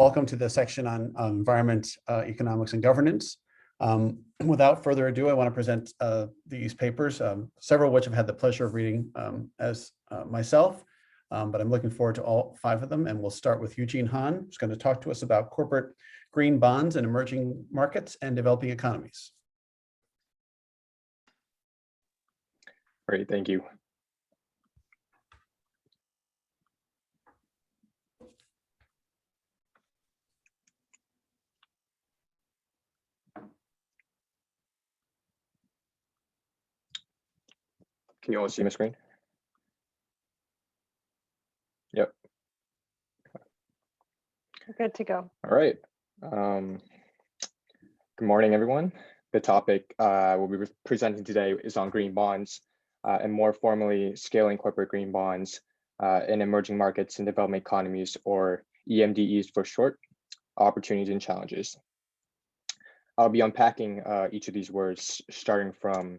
Welcome to the section on environment, economics, and governance. Without further ado, I want to present these papers, several of which I've had the pleasure of reading as myself, but I'm looking forward to all 5 of them. And we'll start with Eugene Han, who's going to talk to us about corporate green bonds in emerging markets and developing economies. Great, thank you. Can you all see my screen? Yep. Good to go. All right. Good morning, everyone. The topic we'll be presenting today is on green bonds, and more formally, scaling corporate green bonds in emerging markets and developing economies, or EMDEs for short, opportunities and challenges. I'll be unpacking each of these words, starting from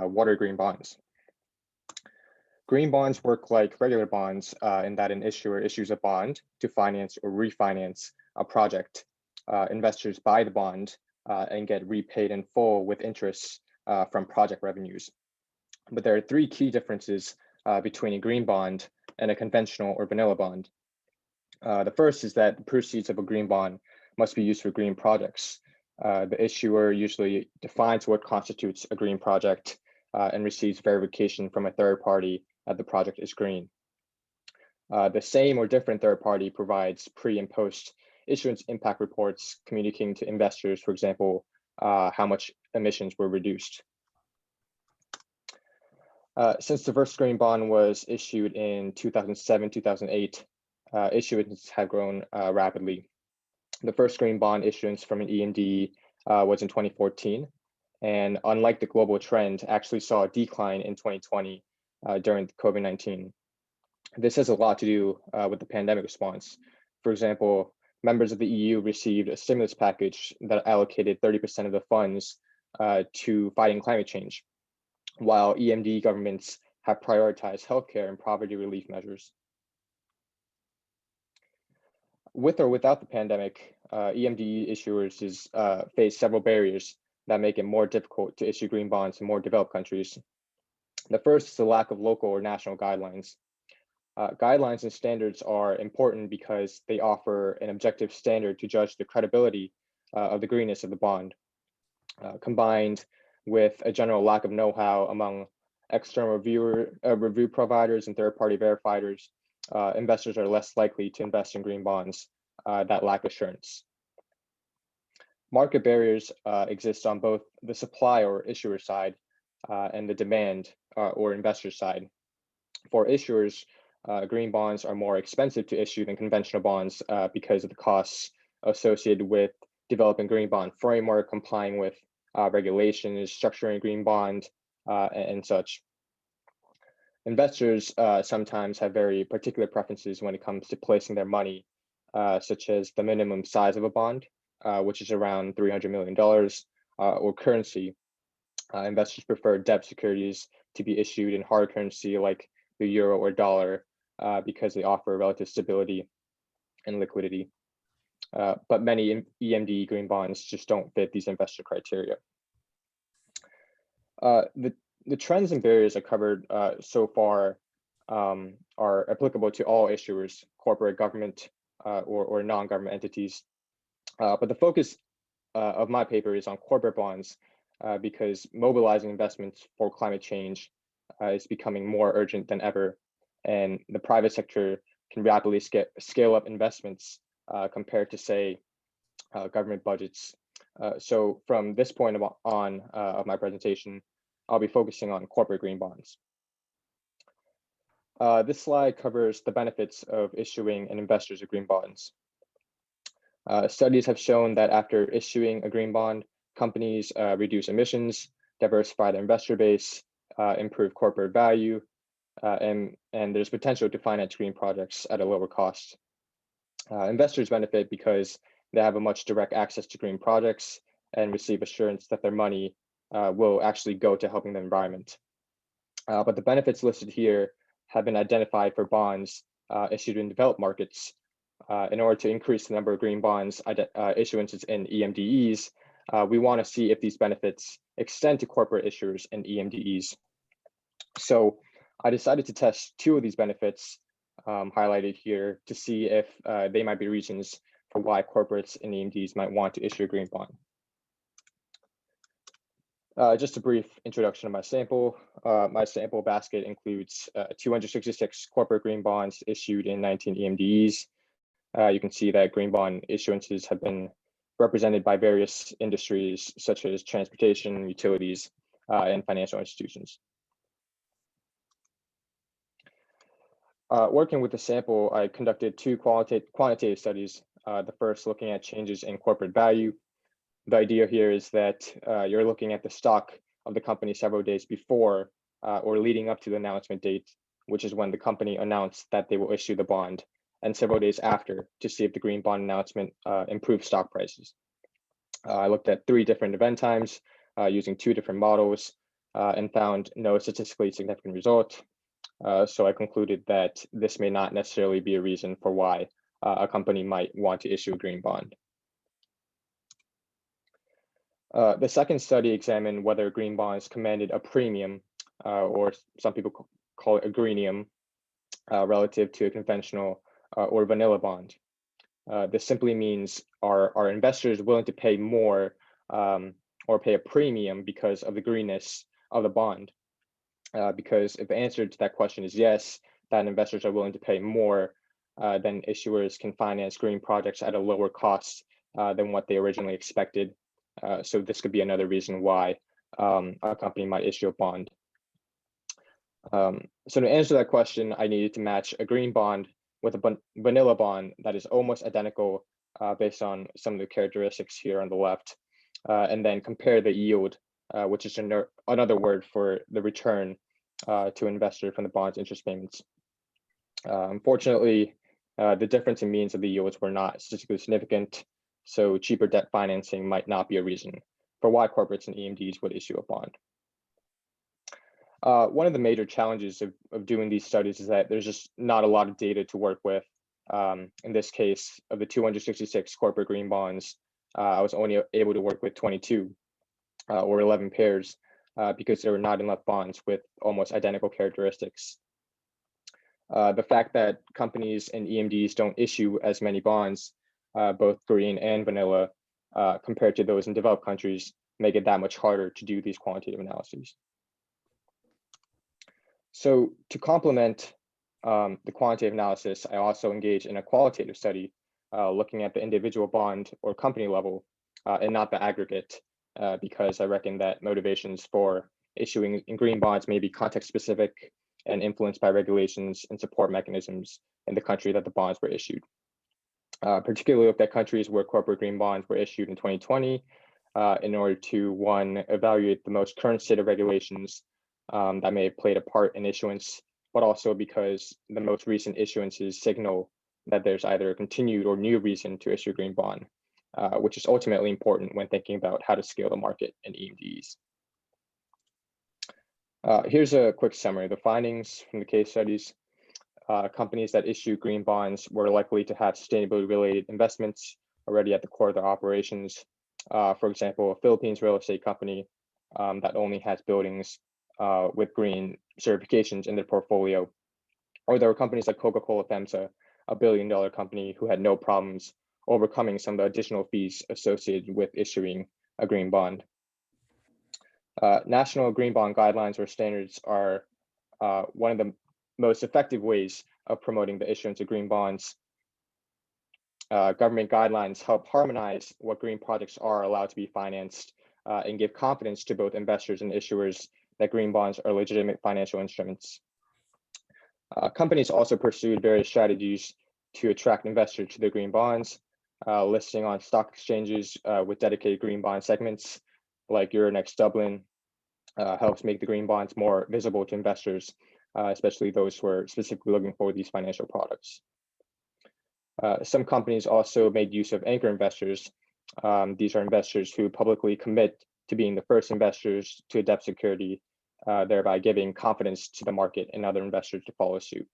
what are green bonds? Green bonds work like regular bonds in that an issuer issues a bond to finance or refinance a project. Investors buy the bond and get repaid in full with interest from project revenues. But there are 3 key differences between a green bond and a conventional or vanilla bond. The first is that the proceeds of a green bond must be used for green projects. The issuer usually defines what constitutes a green project and receives verification from a third party that the project is green. The same or different third party provides pre and post issuance impact reports communicating to investors, for example, how much emissions were reduced. Since the first green bond was issued in 2007-2008, issuance have grown rapidly. The first green bond issuance from an EMD was in 2014, and unlike the global trend, actually saw a decline in 2020 during COVID-19. This has a lot to do with the pandemic response. For example, members of the EU received a stimulus package that allocated 30% of the funds to fighting climate change, while EMD governments have prioritized healthcare and poverty relief measures. With or without the pandemic, EMD issuers face several barriers that make it more difficult to issue green bonds in more developed countries. The first is the lack of local or national guidelines. Guidelines and standards are important because they offer an objective standard to judge the credibility of the greenness of the bond. Combined with a general lack of know-how among external review providers and third-party verifiers, investors are less likely to invest in green bonds that lack assurance. Market barriers exist on both the supply or issuer side and the demand or investor side. For issuers, green bonds are more expensive to issue than conventional bonds because of the costs associated with developing green bond framework, complying with regulations, structuring a green bond, and such. Investors sometimes have very particular preferences when it comes to placing their money, such as the minimum size of a bond, which is around $300 million, or currency. Investors prefer debt securities to be issued in hard currency like the euro or dollar because they offer relative stability and liquidity. But many EMD green bonds just don't fit these investor criteria. The trends and barriers I covered so far are applicable to all issuers, corporate, government, or non-government entities. But the focus of my paper is on corporate bonds because mobilizing investments for climate change is becoming more urgent than ever, and the private sector can rapidly scale up investments compared to, say, government budgets. So from this point on of my presentation, I'll be focusing on corporate green bonds. This slide covers the benefits of issuing and investors of green bonds. Studies have shown that after issuing a green bond, companies reduce emissions, diversify their investor base, improve corporate value, and there's potential to finance green projects at a lower cost. Investors benefit because they have a much direct access to green projects and receive assurance that their money will actually go to helping the environment. But the benefits listed here have been identified for bonds issued in developed markets in order to increase the number of green bonds issuances in EMDEs, we want to see if these benefits extend to corporate issuers and EMDEs. So I decided to test two of these benefits highlighted here to see if they might be reasons for why corporates and EMDs might want to issue a green bond. Just a brief introduction of my sample. My sample basket includes 266 corporate green bonds issued in 19 EMDEs. You can see that green bond issuances have been represented by various industries such as transportation, utilities, and financial institutions. Working with the sample, I conducted two quantitative studies. The first looking at changes in corporate value. The idea here is that you're looking at the stock of the company several days before or leading up to the announcement date, which is when the company announced that they will issue the bond, and several days after to see if the green bond announcement improved stock prices. I looked at 3 different event times using 2 different models and found no statistically significant result. So I concluded that this may not necessarily be a reason for why a company might want to issue a green bond. The second study examined whether green bonds commanded a premium, or some people call it a greenium, relative to a conventional or vanilla bond. This simply means are investors willing to pay more or pay a premium because of the greenness of the bond? Because if the answer to that question is yes, then investors are willing to pay more, then issuers can finance green projects at a lower cost than what they originally expected. So this could be another reason why a company might issue a bond. So to answer that question, I needed to match a green bond with a vanilla bond that is almost identical based on some of the characteristics here on the left, and then compare the yield, which is another word for the return to investor from the bond's interest payments. Unfortunately, the difference in means of the yields were not statistically significant, so cheaper debt financing might not be a reason for why corporates and EMDs would issue a bond. One of the major challenges of doing these studies is that there's just not a lot of data to work with. In this case, of the 266 corporate green bonds, I was only able to work with 22 or 11 pairs because there were not enough bonds with almost identical characteristics. The fact that companies and EMDs don't issue as many bonds, both green and vanilla, compared to those in developed countries, make it that much harder to do these quantitative analyses. So to complement the quantitative analysis, I also engage in a qualitative study looking at the individual bond or company level and not the aggregate, because I reckon that motivations for issuing in green bonds may be context specific and influenced by regulations and support mechanisms in the country that the bonds were issued. Particularly looked at countries where corporate green bonds were issued in 2020 in order to, one, evaluate the most current state of regulations that may have played a part in issuance, but also because the most recent issuances signal that there's either a continued or new reason to issue a green bond, which is ultimately important when thinking about how to scale the market in EMDs. Here's a quick summary of the findings from the case studies. Companies that issue green bonds were likely to have sustainability related investments already at the core of their operations. For example, a Philippines real estate company that only has buildings with green certifications in their portfolio. Or there were companies like Coca-Cola FEMSA, a billion-dollar company who had no problems overcoming some of the additional fees associated with issuing a green bond. National green bond guidelines or standards are one of the most effective ways of promoting the issuance of green bonds. Government guidelines help harmonize what green projects are allowed to be financed and give confidence to both investors and issuers that green bonds are legitimate financial instruments. Companies also pursued various strategies to attract investors to their green bonds, listing on stock exchanges with dedicated green bond segments like Euronext Dublin helps make the green bonds more visible to investors, especially those who are specifically looking for these financial products. Some companies also made use of anchor investors. These are investors who publicly commit to being the first investors to a debt security, thereby giving confidence to the market and other investors to follow suit.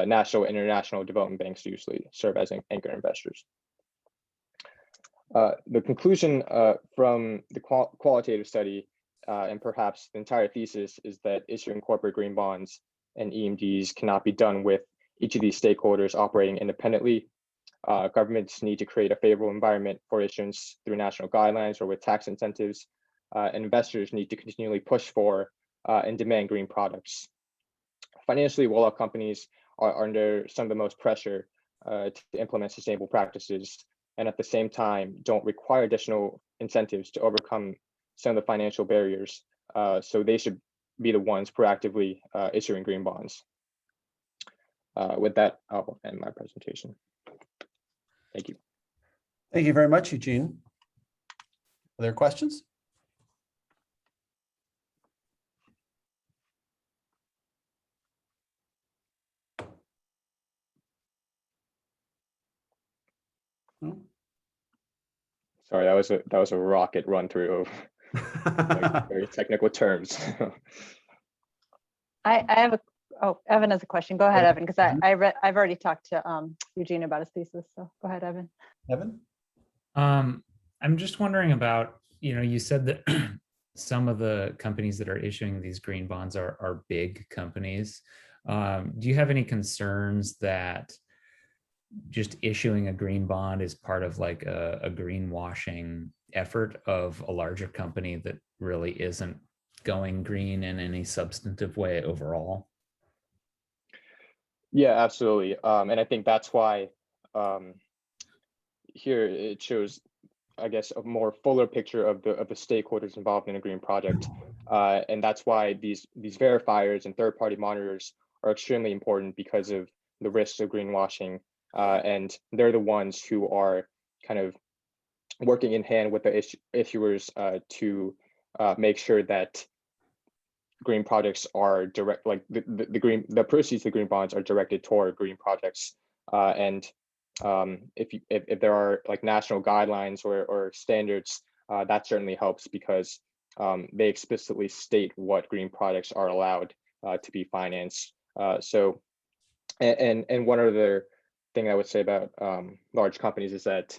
national and international development banks usually serve as anchor investors. The conclusion from the qualitative study and perhaps the entire thesis is that issuing corporate green bonds and EMDs cannot be done with each of these stakeholders operating independently. Governments need to create a favorable environment for issuance through national guidelines or with tax incentives. And investors need to continually push for and demand green products. Financially well-off companies are under some of the most pressure to implement sustainable practices, and at the same time don't require additional incentives to overcome some of the financial barriers. So they should be the ones proactively issuing green bonds. With that, I'll end my presentation. Thank you. Thank you very much, Eugene. Are there questions? No? Sorry, that was a rocket run through of like very technical terms. I have a, oh, Evan has a question. Go ahead, Evan, because I've already talked to Eugene about his thesis. So go ahead, Evan. Evan? I'm just wondering about, you said that some of the companies that are issuing these green bonds are big companies. Do you have any concerns that just issuing a green bond is part of like a greenwashing effort of a larger company that really isn't going green in any substantive way overall? Yeah, absolutely. And I think that's why here it shows, I guess, a more fuller picture of the stakeholders involved in a green project. And that's why these verifiers and third-party monitors are extremely important because of the risks of greenwashing. And they're the ones who are kind of working in hand with the issuers to make sure that green projects are direct, like the proceeds of green bonds are directed toward green projects. And if there are like national guidelines or standards, that certainly helps because they explicitly state what green projects are allowed to be financed. So, and one other thing I would say about large companies is that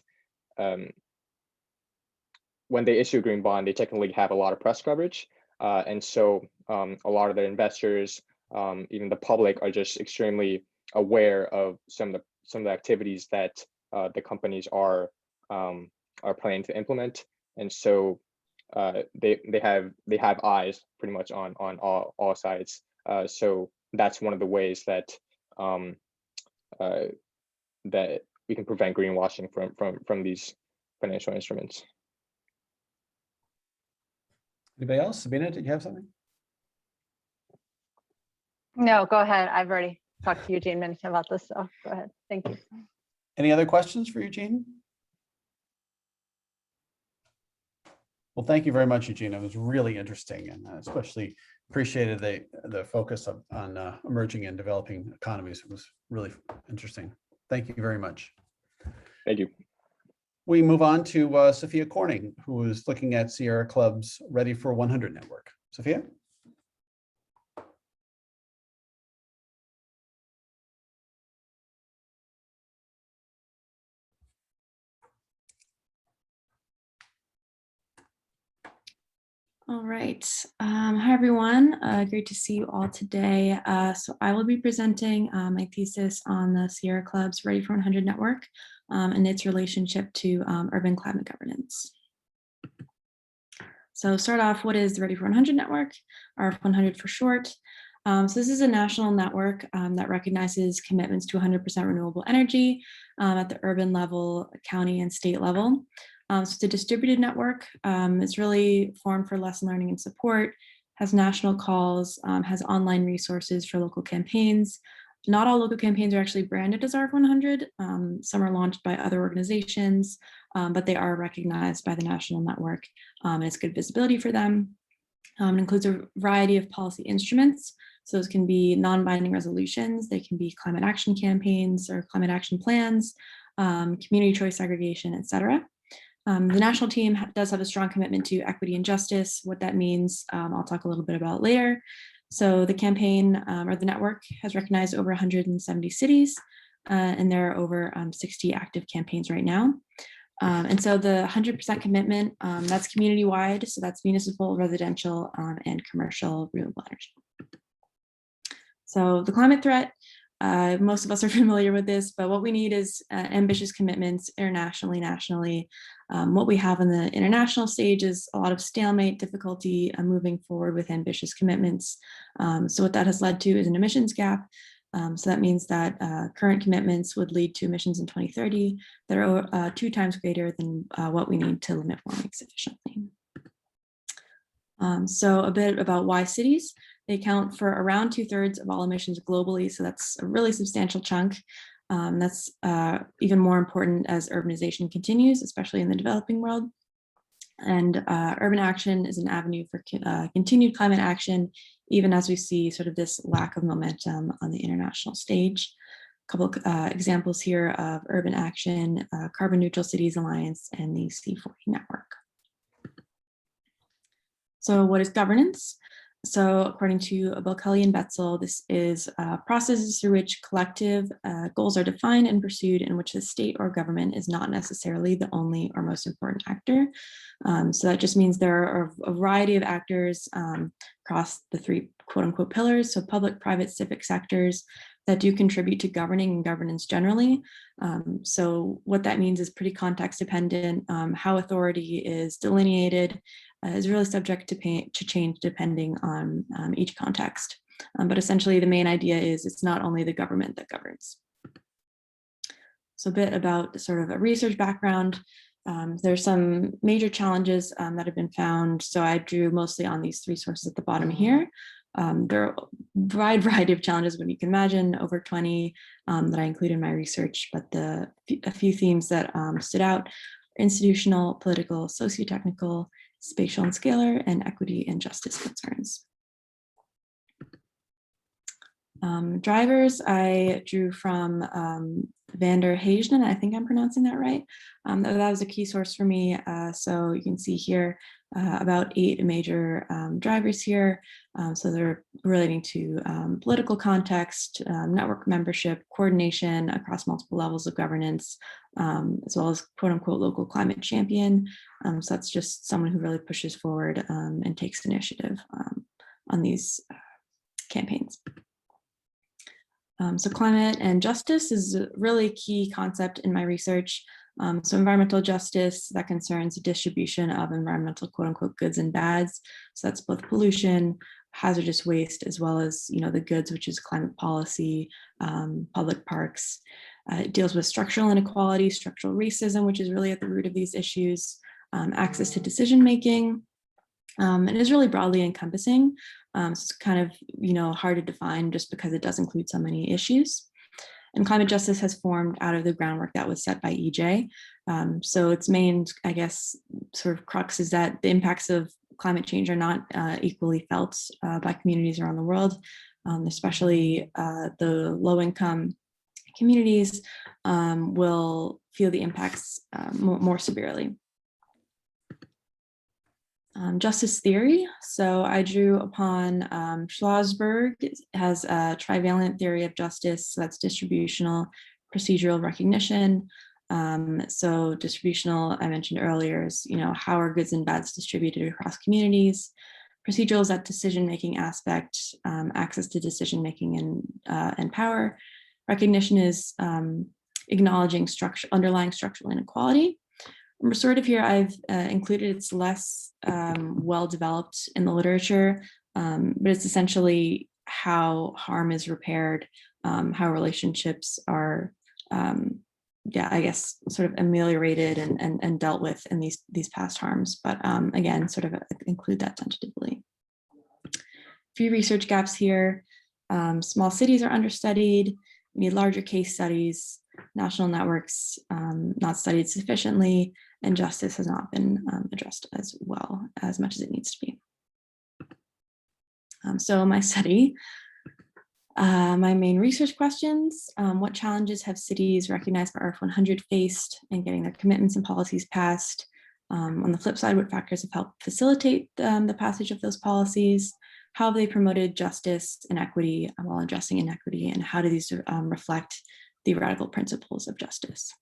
when they issue a green bond, they technically have a lot of press coverage. And so a lot of the investors, even the public, are just extremely aware of some of the activities that the companies are planning to implement. And so they have eyes pretty much on all sides. So that's one of the ways that that we can prevent greenwashing from these financial instruments. Anybody else? Sabina, did you have something? No, go ahead. I've already talked to Eugene many times about this, so go ahead. Thank you. Any other questions for Eugene? Well, thank you very much, Eugene. It was really interesting, and especially appreciated the focus on emerging and developing economies. It was really interesting. Thank you very much. Thank you. We move on to Sophia Corning, who is looking at Sierra Club's Ready for 100 network. Sophia? All right. Hi, everyone. Great to see you all today. So I will be presenting my thesis on the Sierra Club's Ready for 100 network and its relationship to urban climate governance. So start off, what is the Ready for 100 network, or 100 for short? So this is a national network that recognizes commitments to 100% renewable energy at the urban level, county and state level. So it's a distributed network. It's really formed for lesson learning and support, has national calls, has online resources for local campaigns. Not all local campaigns are actually branded as RF100. Some are launched by other organizations, but they are recognized by the national network, and it's good visibility for them. It includes a variety of policy instruments. So those can be non-binding resolutions, they can be climate action campaigns or climate action plans, community choice aggregation, et cetera. The national team does have a strong commitment to equity and justice. What that means, I'll talk a little bit about later. So the campaign or the network has recognized over 170 cities, and there are over 60 active campaigns right now. And so the 100% commitment, that's community-wide, so that's municipal, residential, and commercial renewable energy. So the climate threat, most of us are familiar with this, but what we need is ambitious commitments internationally, nationally. What we have on the international stage is a lot of stalemate, difficulty moving forward with ambitious commitments. So what that has led to is an emissions gap. So that means that current commitments would lead to emissions in 2030 that are 2 times greater than what we need to limit warming sufficiently. So a bit about why cities. They account for around 2/3 of all emissions globally, so that's a really substantial chunk. That's even more important as urbanization continues, especially in the developing world. And urban action is an avenue for continued climate action, even as we see sort of this lack of momentum on the international stage. A couple of examples here of urban action, Carbon Neutral Cities Alliance and the C40 network. So what is governance? So according to Bill Kelly and Betzel, this is processes through which collective goals are defined and pursued, in which the state or government is not necessarily the only or most important actor. So that just means there are a variety of actors across the 3 quote unquote pillars, so public, private, civic sectors that do contribute to governing and governance generally. So what that means is pretty context dependent. How authority is delineated is really subject to change depending on each context. But essentially the main idea is it's not only the government that governs. So a bit about sort of a research background. There's some major challenges that have been found. So I drew mostly on these 3 sources at the bottom here. There are a wide variety of challenges, when you can imagine, over 20 that I include in my research, but a few themes that stood out: institutional, political, socio-technical, spatial and scalar, and equity and justice concerns. Drivers, I drew from Vander Heijnen, I think I'm pronouncing that right. That was a key source for me. So you can see here about 8 major drivers here. So they're relating to political context, network membership, coordination across multiple levels of governance, as well as quote unquote local climate champion. So that's just someone who really pushes forward and takes initiative on these campaigns. So climate and justice is a really key concept in my research. So environmental justice, that concerns the distribution of environmental quote unquote goods and bads. So that's both pollution, hazardous waste, as well as the goods, which is climate policy, public parks. It deals with structural inequality, structural racism, which is really at the root of these issues, access to decision making. It is really broadly encompassing. So it's kind of hard to define just because it does include so many issues. And climate justice has formed out of the groundwork that was set by EJ. So its main, I guess, sort of crux is that the impacts of climate change are not equally felt by communities around the world, especially the low-income communities will feel the impacts more severely. Justice theory. So I drew upon Schlossberg has a trivalent theory of justice. So that's distributional, procedural, recognition. So distributional, I mentioned earlier, is how are goods and bads distributed across communities. Procedural is that decision-making aspect, access to decision-making and power. Recognition is acknowledging underlying structural inequality. Restorative here, I've included, it's less well developed in the literature, but it's essentially how harm is repaired, how relationships are, I guess, sort of ameliorated and dealt with in these past harms. But again, sort of include that tentatively. A few research gaps here. Small cities are understudied. We need larger case studies. National networks not studied sufficiently, and justice has not been addressed as well as much as it needs to be. So my study, my main research questions: what challenges have cities recognized for ARF-100 faced in getting their commitments and policies passed? On the flip side, what factors have helped facilitate the passage of those policies? how have they promoted justice and equity while addressing inequity, and how do these reflect theoretical principles of justice?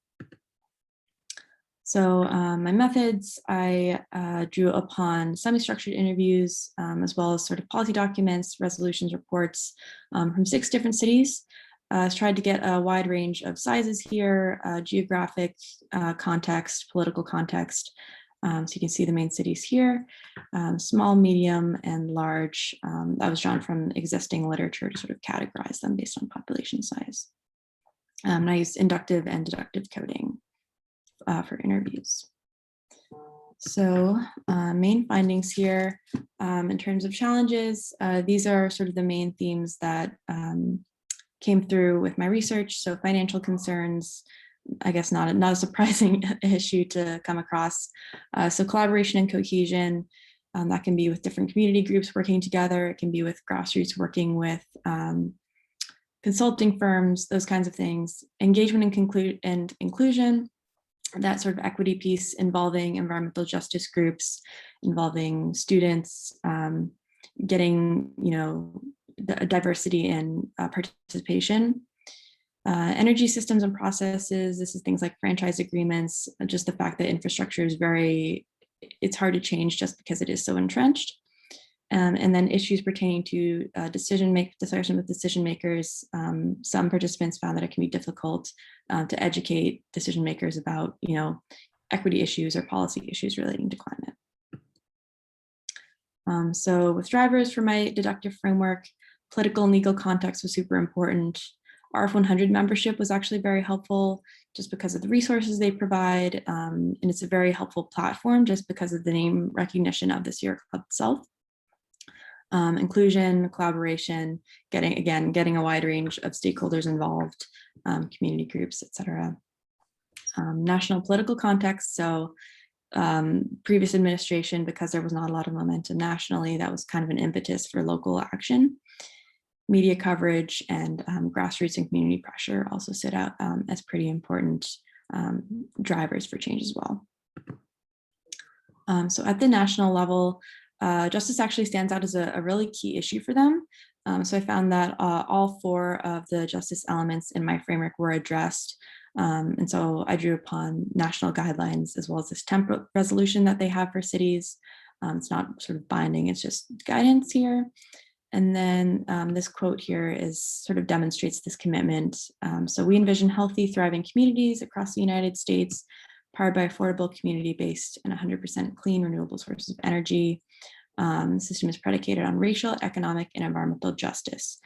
So my methods, I drew upon semi-structured interviews, as well as sort of policy documents, resolutions, reports from 6 different cities. Tried to get a wide range of sizes here, geographic context, political context. So you can see the main cities here, small, medium, and large. That was drawn from existing literature to sort of categorize them based on population size. And I used inductive and deductive coding for interviews. So main findings here in terms of challenges, these are sort of the main themes that came through with my research. So financial concerns, I guess not a surprising issue to come across. So collaboration and cohesion, that can be with different community groups working together. It can be with grassroots working with consulting firms, those kinds of things. Engagement and inclusion, that sort of equity piece involving environmental justice groups, involving students, getting, diversity and participation. Energy systems and processes, this is things like franchise agreements, just the fact that infrastructure is it's hard to change just because it is so entrenched. And then issues pertaining to discussion with decision makers. Some participants found that it can be difficult to educate decision makers about, equity issues or policy issues relating to climate. So with drivers for my deductive framework, political and legal context was super important. RF100 membership was actually very helpful just because of the resources they provide. And it's a very helpful platform just because of the name recognition of the Sierra Club itself. Inclusion, collaboration, getting a wide range of stakeholders involved, community groups, etc. National political context. So previous administration, because there was not a lot of momentum nationally, that was kind of an impetus for local action. Media coverage and grassroots and community pressure also stood out as pretty important drivers for change as well. So at the national level, justice actually stands out as a really key issue for them. So I found that all 4 of the justice elements in my framework were addressed. And so I drew upon national guidelines as well as this template resolution that they have for cities. It's not sort of binding, it's just guidance here. And then this quote here sort of demonstrates this commitment. So we envision healthy, thriving communities across the United States, powered by affordable, community-based, and 100% clean, renewable sources of energy. The system is predicated on racial, economic, and environmental justice.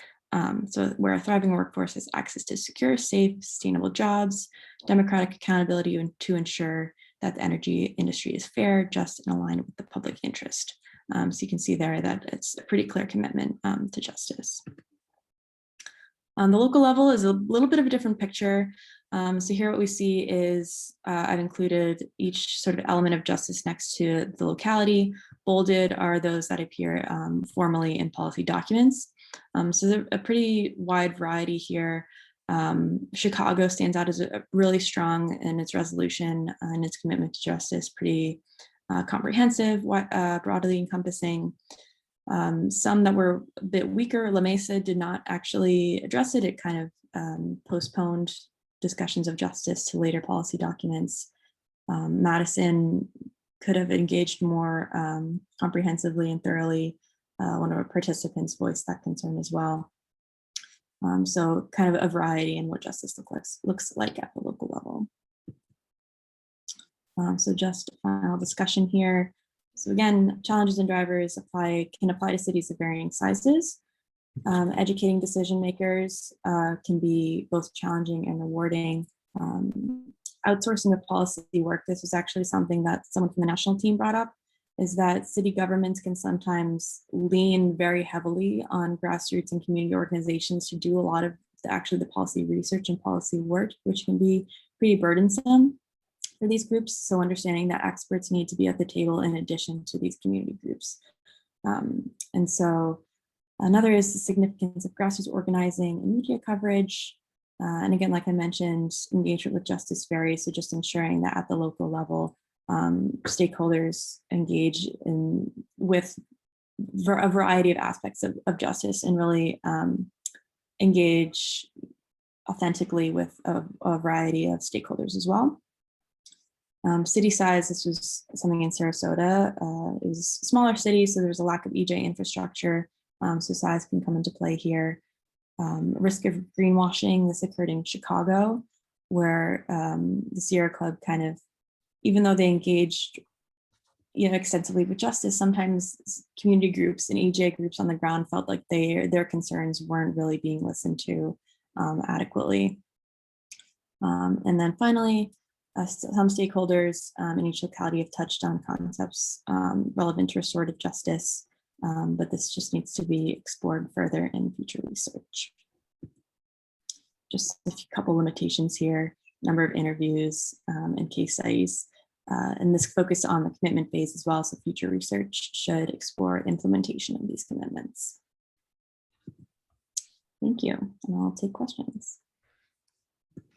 So where a thriving workforce has access to secure, safe, sustainable jobs, democratic accountability to ensure that the energy industry is fair, just, and aligned with the public interest. So you can see there that it's a pretty clear commitment to justice. On the local level is a little bit of a different picture. So here what we see is I've included each sort of element of justice next to the locality. Bolded are those that appear formally in policy documents. So there's a pretty wide variety here. Chicago stands out as really strong in its resolution and its commitment to justice, pretty comprehensive, broadly encompassing. Some that were a bit weaker, La Mesa did not actually address it. It kind of postponed discussions of justice to later policy documents. Madison could have engaged more comprehensively and thoroughly. One of our participants voiced that concern as well. So kind of a variety in what justice looks like at the local level. So just a final discussion here. So again, challenges and drivers can apply to cities of varying sizes. Educating decision makers can be both challenging and rewarding. Outsourcing of policy work, this was actually something that someone from the national team brought up, is that city governments can sometimes lean very heavily on grassroots and community organizations to do a lot of the policy research and policy work, which can be pretty burdensome for these groups. So understanding that experts need to be at the table in addition to these community groups. And so another is the significance of grassroots organizing and media coverage. And again, like I mentioned, engagement with justice varies. So just ensuring that at the local level, stakeholders engage with a variety of aspects of justice and really engage authentically with a variety of stakeholders as well. City size, this was something in Sarasota. It was a smaller city, so there's a lack of EJ infrastructure, so size can come into play here. Risk of greenwashing, this occurred in Chicago, where the Sierra Club kind of, even though they engaged extensively with justice, sometimes community groups and EJ groups on the ground felt like their concerns weren't really being listened to adequately. And then finally, some stakeholders in each locality have touched on concepts relevant to restorative justice, but this just needs to be explored further in future research. Just a couple limitations here, number of interviews and case studies, and this focused on the commitment phase as well, so future research should explore implementation of these commitments. Thank you, and I'll take questions.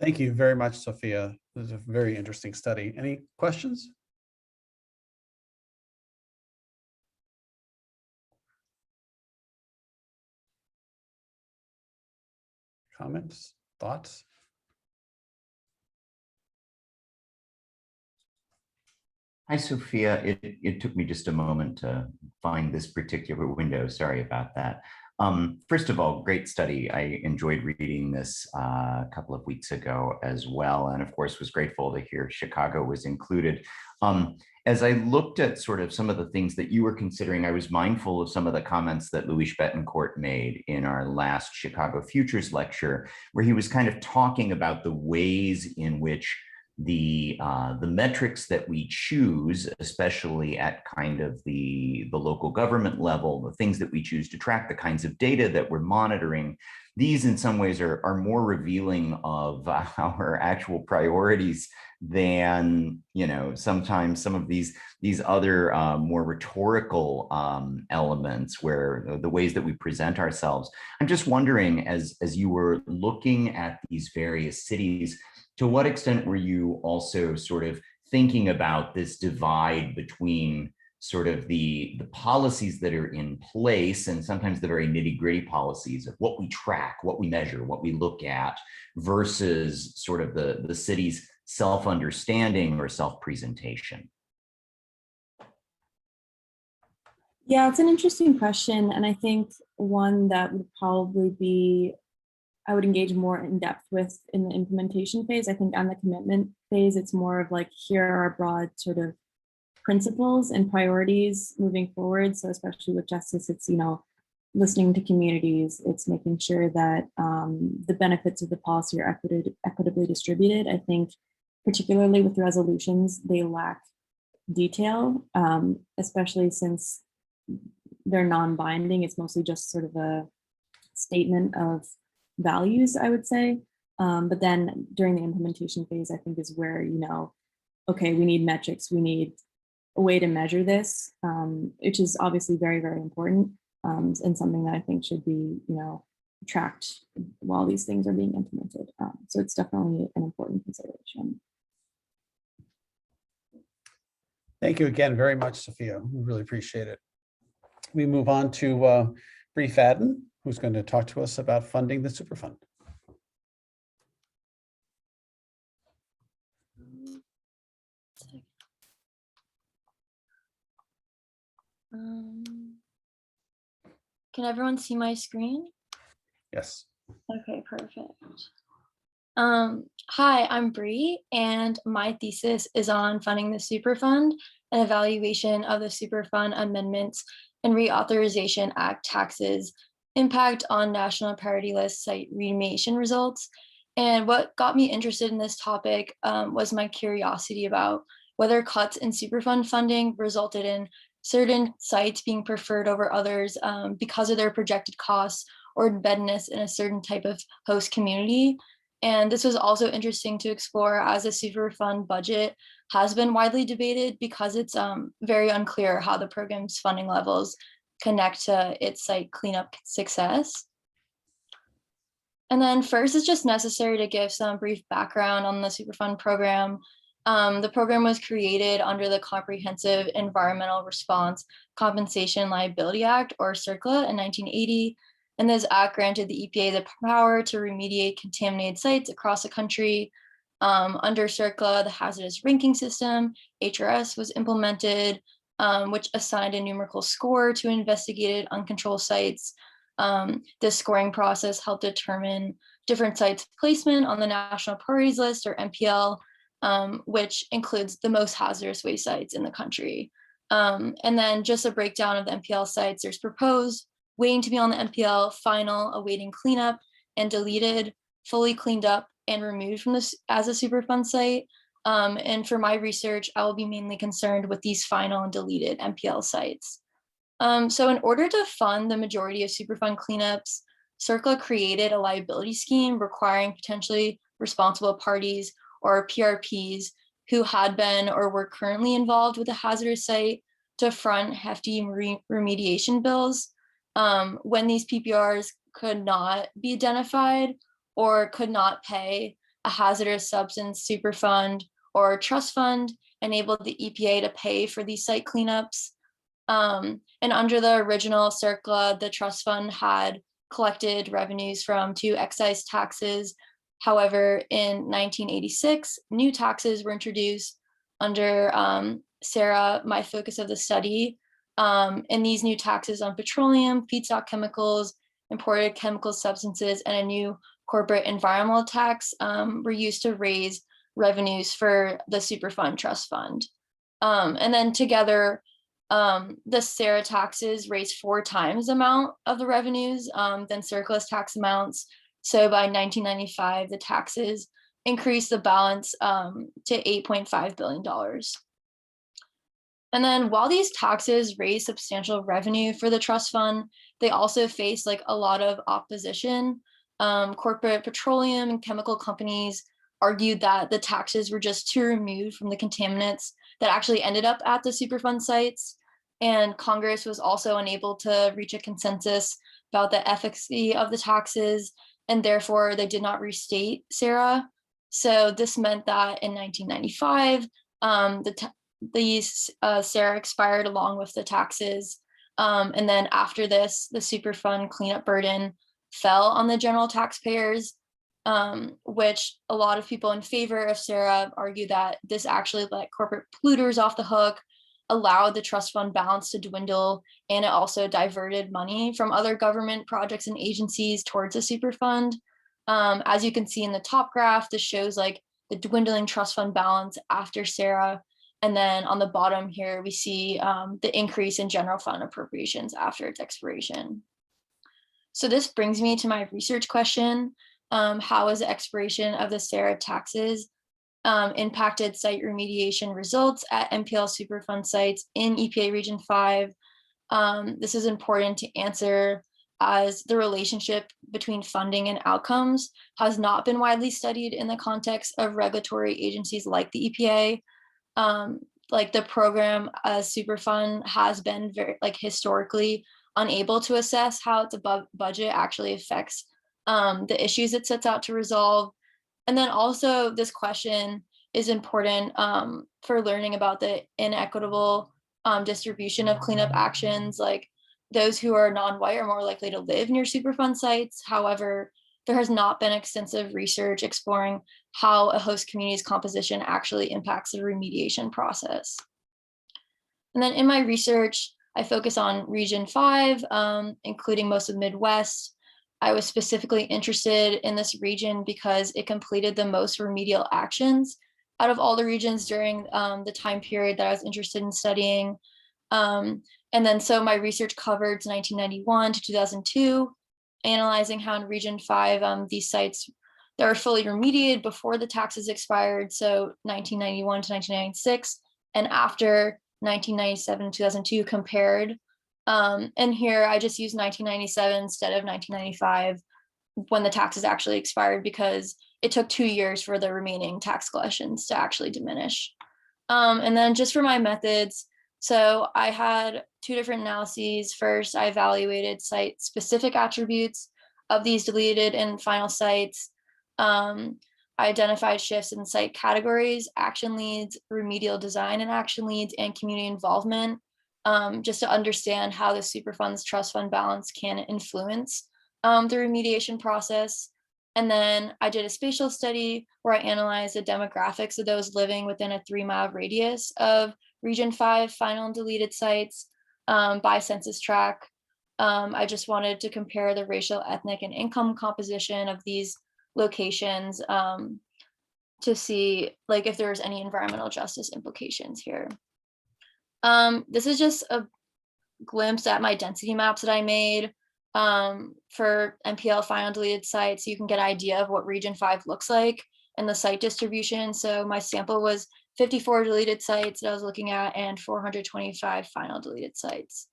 Thank you very much, Sophia. This is a very interesting study. Any questions? Comments, thoughts? Hi, Sophia. It took me just a moment to find this particular window. Sorry about that. First of all, great study. I enjoyed reading this a couple of weeks ago as well. And of course, was grateful to hear Chicago was included. As I looked at sort of some of the things that you were considering, I was mindful of some of the comments that Luis Betancourt made in our last Chicago Futures lecture, where he was kind of talking about the ways in which the metrics that we choose, especially at kind of the local government level, the things that we choose to track, the kinds of data that we're monitoring, these in some ways are more revealing of our actual priorities than, sometimes some of these other more rhetorical elements, where the ways that we present ourselves. I'm just wondering, as you were looking at these various cities, to what extent were you also sort of thinking about this divide between sort of the policies that are in place and sometimes the very nitty-gritty policies of what we track, what we measure, what we look at, versus sort of the city's self-understanding or self-presentation? Yeah, it's an interesting question. And I think one that would probably be, I would engage more in depth with in the implementation phase. I think on the commitment phase, it's more of like, here are broad sort of principles and priorities moving forward. So especially with justice, it's, listening to communities, it's making sure that the benefits of the policy are equitably distributed. I think particularly with resolutions, they lack detail, especially since they're non-binding. It's mostly just sort of a statement of values, I would say. But then during the implementation phase, I think is where, okay, we need metrics, we need a way to measure this, which is obviously very, very important, and something that I think should be, tracked while these things are being implemented. So it's definitely an important consideration. Thank you again very much, Sophia. We really appreciate it. We move on to Bree Fadden, who's going to talk to us about funding the Superfund. Can everyone see my screen? Yes. Okay, perfect. Hi, I'm Bree, and my thesis is on funding the Superfund and evaluation of the Superfund Amendments and Reauthorization Act taxes impact on National Priority List site remediation results. And what got me interested in this topic was my curiosity about whether cuts in Superfund funding resulted in certain sites being preferred over others because of their projected costs or embeddedness in a certain type of host community. And this was also interesting to explore, as the Superfund budget has been widely debated because it's very unclear how the program's funding levels connect to its site cleanup success. And then first, it's just necessary to give some brief background on the Superfund program. The program was created under the Comprehensive Environmental Response Compensation Liability Act, or CERCLA, in 1980. And this act granted the EPA the power to remediate contaminated sites across the country. Under CERCLA, the hazardous ranking system, HRS, was implemented, which assigned a numerical score to investigated uncontrolled sites. This scoring process helped determine different sites' placement on the National Priorities List, or NPL, which includes the most hazardous waste sites in the country. And then just a breakdown of the NPL sites: there's proposed, waiting to be on the NPL, final, awaiting cleanup, and deleted, fully cleaned up, and removed from this as a Superfund site. And for my research, I will be mainly concerned with these final and deleted NPL sites. So in order to fund the majority of Superfund cleanups, CERCLA created a liability scheme requiring potentially responsible parties, or PRPs, who had been or were currently involved with a hazardous site to front hefty remediation bills. When these PPRs could not be identified or could not pay, a hazardous substance Superfund or trust fund enabled the EPA to pay for these site cleanups. And under the original CERCLA, the trust fund had collected revenues from 2 excise taxes. However, in 1986, new taxes were introduced under SARA, my focus of the study. And these new taxes on petroleum, feedstock chemicals, imported chemical substances, and a new corporate environmental tax were used to raise revenues for the Superfund trust fund. And then together, the SARA taxes raised 4 times the amount of the revenues than CERCLA's tax amounts. So by 1995, the taxes increased the balance to $8.5 billion. And then while these taxes raised substantial revenue for the trust fund, they also faced like a lot of opposition. Corporate petroleum and chemical companies argued that the taxes were just too removed from the contaminants that actually ended up at the Superfund sites. And Congress was also unable to reach a consensus about the efficacy of the taxes, and therefore they did not restate SARA. So this meant that in 1995, these SARA expired along with the taxes. And then after this, the Superfund cleanup burden fell on the general taxpayers, which a lot of people in favor of SARA argue that this actually let corporate polluters off the hook, allowed the trust fund balance to dwindle, and it also diverted money from other government projects and agencies towards a Superfund. As you can see in the top graph, this shows like the dwindling trust fund balance after SARA. And then on the bottom here, we see the increase in general fund appropriations after its expiration. So this brings me to my research question. How has the expiration of the SARA taxes impacted site remediation results at NPL Superfund sites in EPA Region 5? This is important to answer as the relationship between funding and outcomes has not been widely studied in the context of regulatory agencies like the EPA. Like the program Superfund has been very historically unable to assess how its above budget actually affects the issues it sets out to resolve. And then also this question is important for learning about the inequitable distribution of cleanup actions. Like those who are non-white are more likely to live near Superfund sites. However, there has not been extensive research exploring how a host community's composition actually impacts the remediation process. And then in my research, I focus on Region 5, including most of the Midwest. I was specifically interested in this region because it completed the most remedial actions out of all the regions during the time period that I was interested in studying. And then so my research covered 1991 to 2002, analyzing how in Region 5, these sites that were fully remediated before the taxes expired, so 1991 to 1996, and after 1997 to 2002 compared. And here I just used 1997 instead of 1995 when the taxes actually expired, because it took 2 years for the remaining tax collections to actually diminish. And then just for my methods, so I had 2 different analyses. First, I evaluated site-specific attributes of these deleted and final sites. I identified shifts in site categories, action leads, remedial design and action leads, and community involvement, just to understand how the Superfund's trust fund balance can influence the remediation process. And then I did a spatial study where I analyzed the demographics of those living within a 3-mile radius of Region 5 final and deleted sites by census tract. I just wanted to compare the racial, ethnic, and income composition of these locations to see like if there's any environmental justice implications here. This is just a glimpse at my density maps that I made for MPL final deleted sites. So you can get an idea of what Region 5 looks like and the site distribution. So my sample was 54 deleted sites that I was looking at and 425 final deleted sites.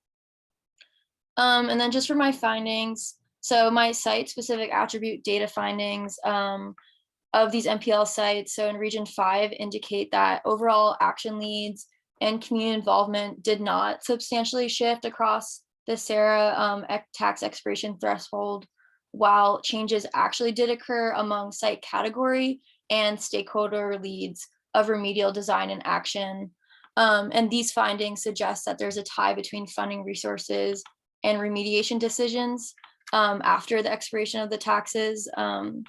And then just for my findings, so my site-specific attribute data findings of these MPL sites, so in Region 5, indicate that overall action leads and community involvement did not substantially shift across the SARA tax expiration threshold, while changes actually did occur among site category and stakeholder leads of remedial design and action. And these findings suggest that there's a tie between funding resources and remediation decisions after the expiration of the taxes. And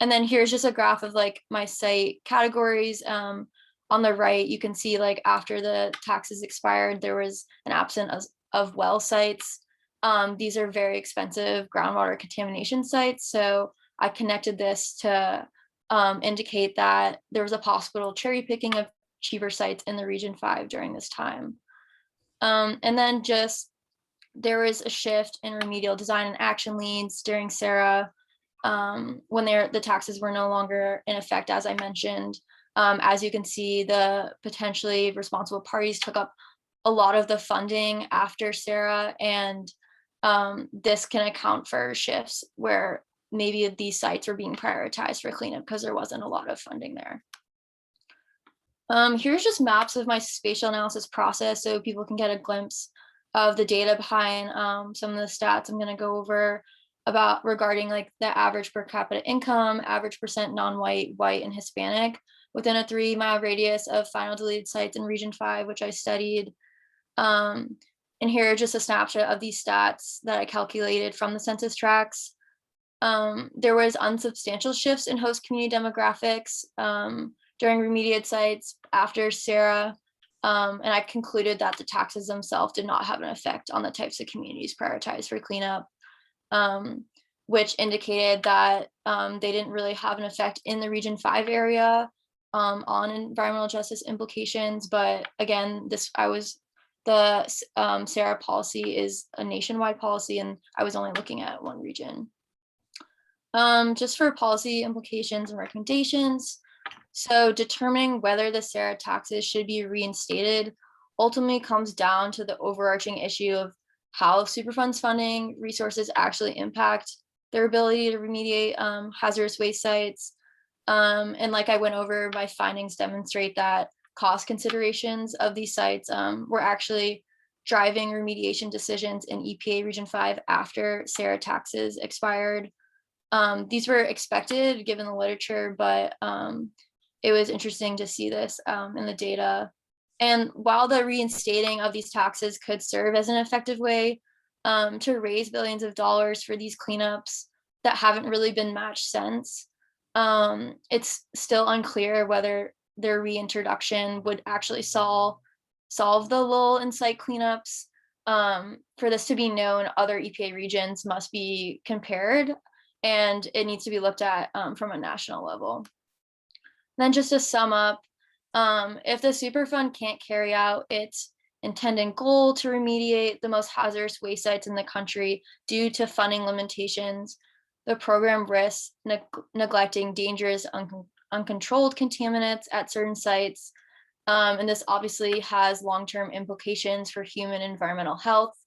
then here's just a graph of like my site categories. On the right, you can see like after the taxes expired, there was an absence of well sites. These are very expensive groundwater contamination sites. So I connected this to indicate that there was a possible cherry picking of cheaper sites in the Region 5 during this time. And then just there was a shift in remedial design and action leads during SARA when the taxes were no longer in effect, as I mentioned. As you can see, the potentially responsible parties took up a lot of the funding after SARA, and this can account for shifts where maybe these sites were being prioritized for cleanup because there wasn't a lot of funding there. Here's just maps of my spatial analysis process so people can get a glimpse of the data behind some of the stats I'm going to go over about regarding like the average per capita income, average percent non-white, white, and Hispanic within a 3-mile radius of final deleted sites in Region 5, which I studied. And here just a snapshot of these stats that I calculated from the census tracts. There was unsubstantial shifts in host community demographics during remediated sites after SARA. And I concluded that the taxes themselves did not have an effect on the types of communities prioritized for cleanup, which indicated that they didn't really have an effect in the Region 5 area on environmental justice implications. But again, the SARA policy is a nationwide policy, and I was only looking at one region. Just for policy implications and recommendations. So determining whether the SARA taxes should be reinstated ultimately comes down to the overarching issue of how Superfund's funding resources actually impact their ability to remediate hazardous waste sites. And like I went over, my findings demonstrate that cost considerations of these sites were actually driving remediation decisions in EPA Region 5 after SARA taxes expired. These were expected given the literature, but it was interesting to see this in the data. And while the reinstating of these taxes could serve as an effective way to raise billions of dollars for these cleanups that haven't really been matched since, it's still unclear whether their reintroduction would actually solve the lull in site cleanups. For this to be known, other EPA regions must be compared, and it needs to be looked at from a national level. Then just to sum up, if the Superfund can't carry out its intended goal to remediate the most hazardous waste sites in the country due to funding limitations, the program risks neglecting dangerous, uncontrolled contaminants at certain sites. And this obviously has long-term implications for human and environmental health.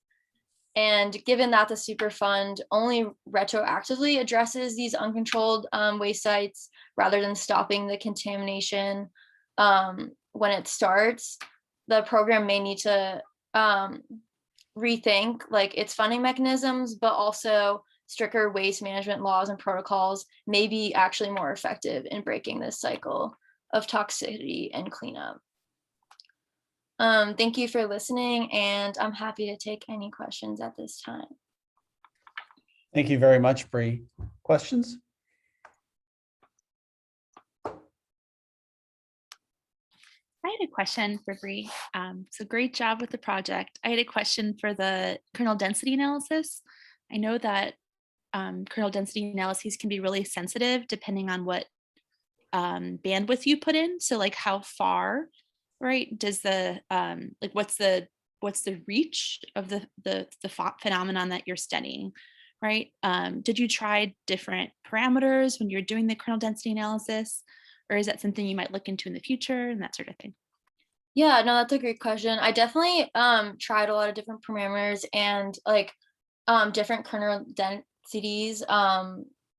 And given that the Superfund only retroactively addresses these uncontrolled waste sites rather than stopping the contamination when it starts, the program may need to rethink like its funding mechanisms, but also stricter waste management laws and protocols may be actually more effective in breaking this cycle of toxicity and cleanup. Thank you for listening, and I'm happy to take any questions at this time. Thank you very much, Bree. Questions? I had a question for Bree. So great job with the project. I had a question for the kernel density analysis. I know that kernel density analyses can be really sensitive depending on what bandwidth you put in. So like how far, right? Does the like what's the reach of the phenomenon that you're studying, right? Did you try different parameters when you're doing the kernel density analysis? Or is that something you might look into in the future and that sort of thing? Yeah, no, that's a great question. I definitely tried a lot of different parameters and like different kernel densities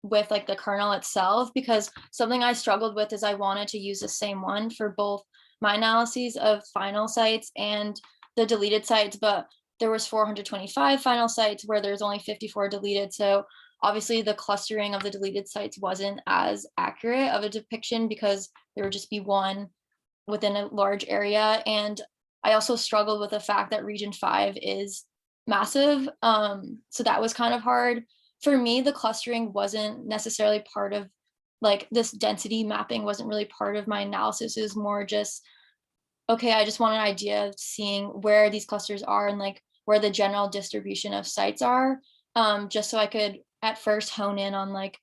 with like the kernel itself, because something I struggled with is I wanted to use the same one for both my analyses of final sites and the deleted sites, but there was 425 final sites where there's only 54 deleted. So obviously the clustering of the deleted sites wasn't as accurate of a depiction because there would just be one within a large area. And I also struggled with the fact that region 5 is massive. So that was kind of hard. For me, the clustering wasn't necessarily part of like this density mapping wasn't really part of my analysis. It was more just, okay, I just want an idea of seeing where these clusters are and like where the general distribution of sites are, just so I could at first hone in on like,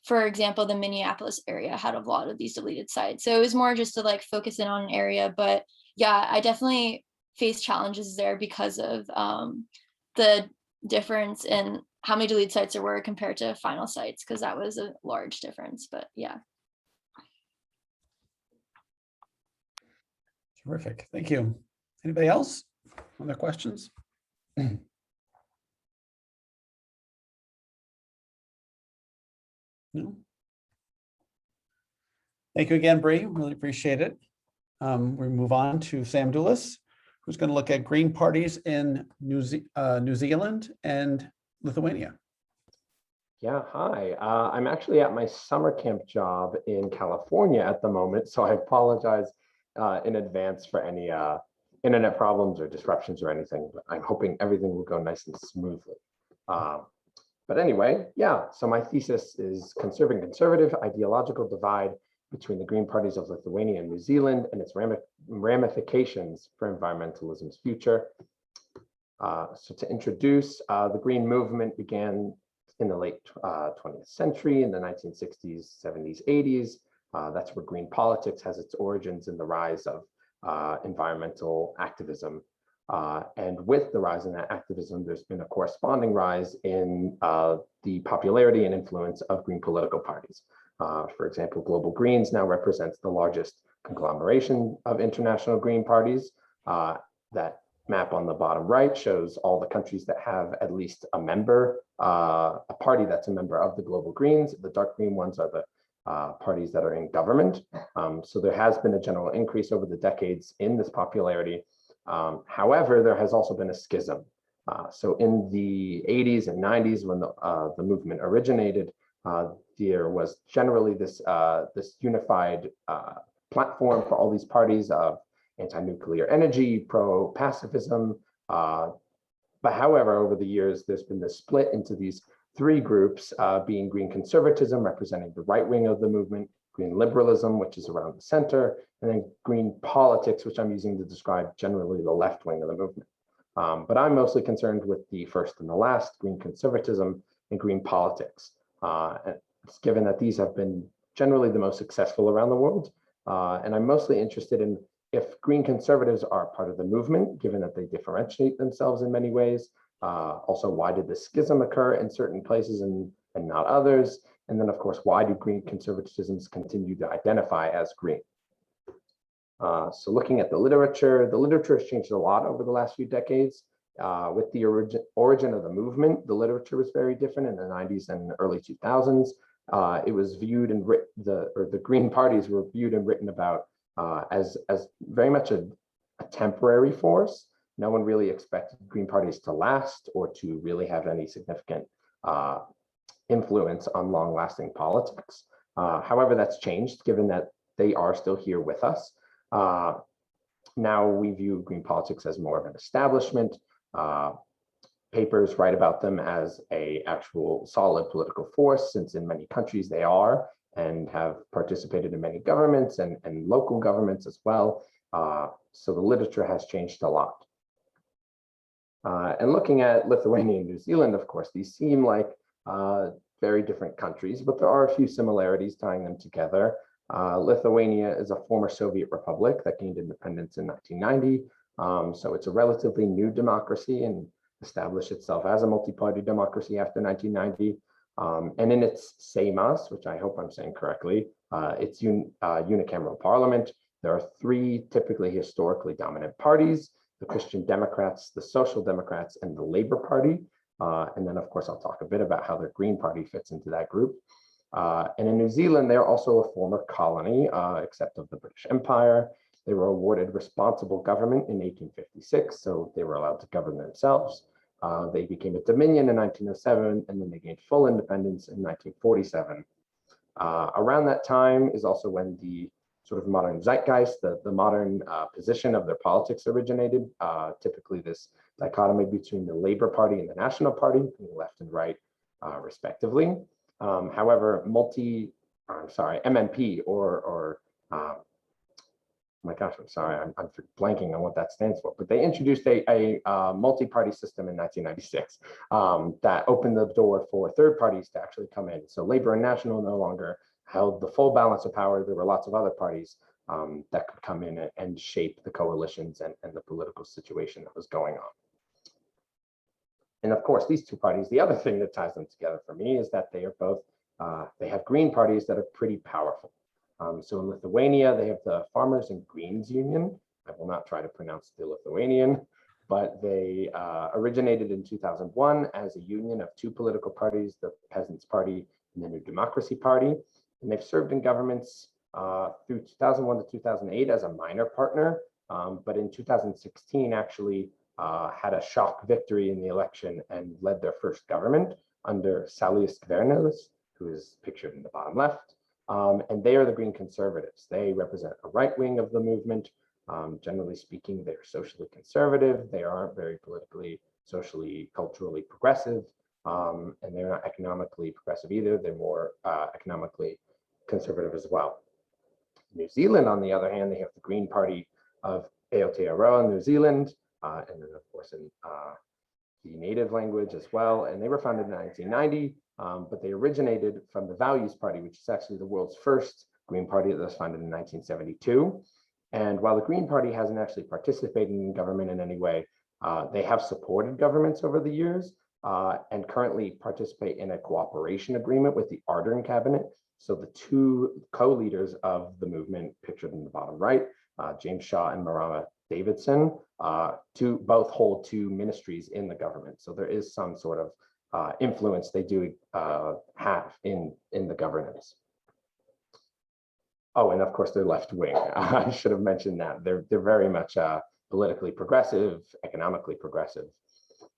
for example, the Minneapolis area had a lot of these deleted sites. So it was more just to like focus in on an area. But yeah, I definitely faced challenges there because of the difference in how many deleted sites there were compared to final sites, because that was a large difference. But yeah. Terrific. Thank you. Anybody else? Other questions? No. Thank you again, Bree. Really appreciate it. We move on to Sam Doulis, who's going to look at green parties in New Zealand and Lithuania. Yeah, hi. I'm actually at my summer camp job in California at the moment, so I apologize in advance for any internet problems or disruptions or anything, but I'm hoping everything will go nice and smoothly. But anyway, yeah, so my thesis is Conserving Conservative Ideological Divide Between the Green Parties of Lithuania and New Zealand and its ramifications for environmentalism's future. So to introduce, the Green Movement began in the late 20th century, in the 1960s, 70s, 80s. That's where green politics has its origins in the rise of environmental activism. And with the rise in that activism, there's been a corresponding rise in the popularity and influence of green political parties. For example, Global Greens now represents the largest conglomeration of international green parties. That map on the bottom right shows all the countries that have at least a member, a party that's a member of the Global Greens. The dark green ones are the parties that are in government. So there has been a general increase over the decades in this popularity. However, there has also been a schism. So in the 80s and 90s, when the movement originated, there was generally this unified platform for all these parties of anti-nuclear energy, pro-pacifism. But however, over the years, there's been this split into these three groups, being green conservatism, representing the right wing of the movement, green liberalism, which is around the center, and then green politics, which I'm using to describe generally the left wing of the movement. But I'm mostly concerned with the first and the last, green conservatism and green politics. And it's given that these have been generally the most successful around the world. And I'm mostly interested in if green conservatives are part of the movement, given that they differentiate themselves in many ways. Also, why did the schism occur in certain places and not others? And then, of course, why do green conservatisms continue to identify as green? So looking at the literature has changed a lot over the last few decades. With the origin of the movement, the literature was very different in the 90s and early 2000s. It was viewed and the green parties were viewed and written about as very much a temporary force. No one really expected green parties to last or to really have any significant influence on long-lasting politics. However, that's changed given that they are still here with us. Now we view green politics as more of an establishment. Papers write about them as a actual solid political force, since in many countries they are and have participated in many governments and local governments as well. So the literature has changed a lot. And looking at Lithuania and New Zealand, of course, these seem like very different countries, but there are a few similarities tying them together. Lithuania is a former Soviet republic that gained independence in 1990. So it's a relatively new democracy and established itself as a multi-party democracy after 1990. And in its Seimas, which I hope I'm saying correctly, its unicameral parliament, there are three typically historically dominant parties: the Christian Democrats, the Social Democrats, and the Labour Party. And then, of course, I'll talk a bit about how the Green Party fits into that group. And in New Zealand, they're also a former colony, except of the British Empire. They were awarded responsible government in 1856, so they were allowed to govern themselves. They became a dominion in 1907, and then they gained full independence in 1947. Around that time is also when the sort of modern zeitgeist, the modern position of their politics originated. Typically this dichotomy between the Labour Party and the National Party, left and right, respectively. However, MNP or my gosh, I'm sorry, I'm blanking on what that stands for, but they introduced a multi-party system in 1996 that opened the door for third parties to actually come in. So Labour and National no longer held the full balance of power. There were lots of other parties that could come in and shape the coalitions and the political situation that was going on. And of course, these two parties, the other thing that ties them together for me is that they are both, they have green parties that are pretty powerful. So in Lithuania, they have the Farmers and Greens Union. I will not try to pronounce the Lithuanian, but they originated in 2001 as a union of two political parties, the Peasants' Party and the New Democracy Party. And they've served in governments through 2001 to 2008 as a minor partner, but in 2016 actually had a shock victory in the election and led their first government under Saulius Skvernelis, who is pictured in the bottom left. And they are the Green Conservatives. They represent a right wing of the movement. Generally speaking, they're socially conservative. They aren't very politically, socially, culturally progressive. And they're not economically progressive either. They're more economically conservative as well. New Zealand, on the other hand, they have the Green Party of Aotearoa, New Zealand, and then of course in the native language as well. And they were founded in 1990, but they originated from the Values Party, which is actually the world's first Green Party that was founded in 1972. And while the Green Party hasn't actually participated in government in any way, they have supported governments over the years and currently participate in a cooperation agreement with the Ardern Cabinet. So the two co-leaders of the movement, pictured in the bottom right, James Shaw and Marama Davidson, both hold two ministries in the government. So there is some sort of influence they do have in the governance. Oh, and of course they're left wing. I should have mentioned that. They're very much politically progressive, economically progressive.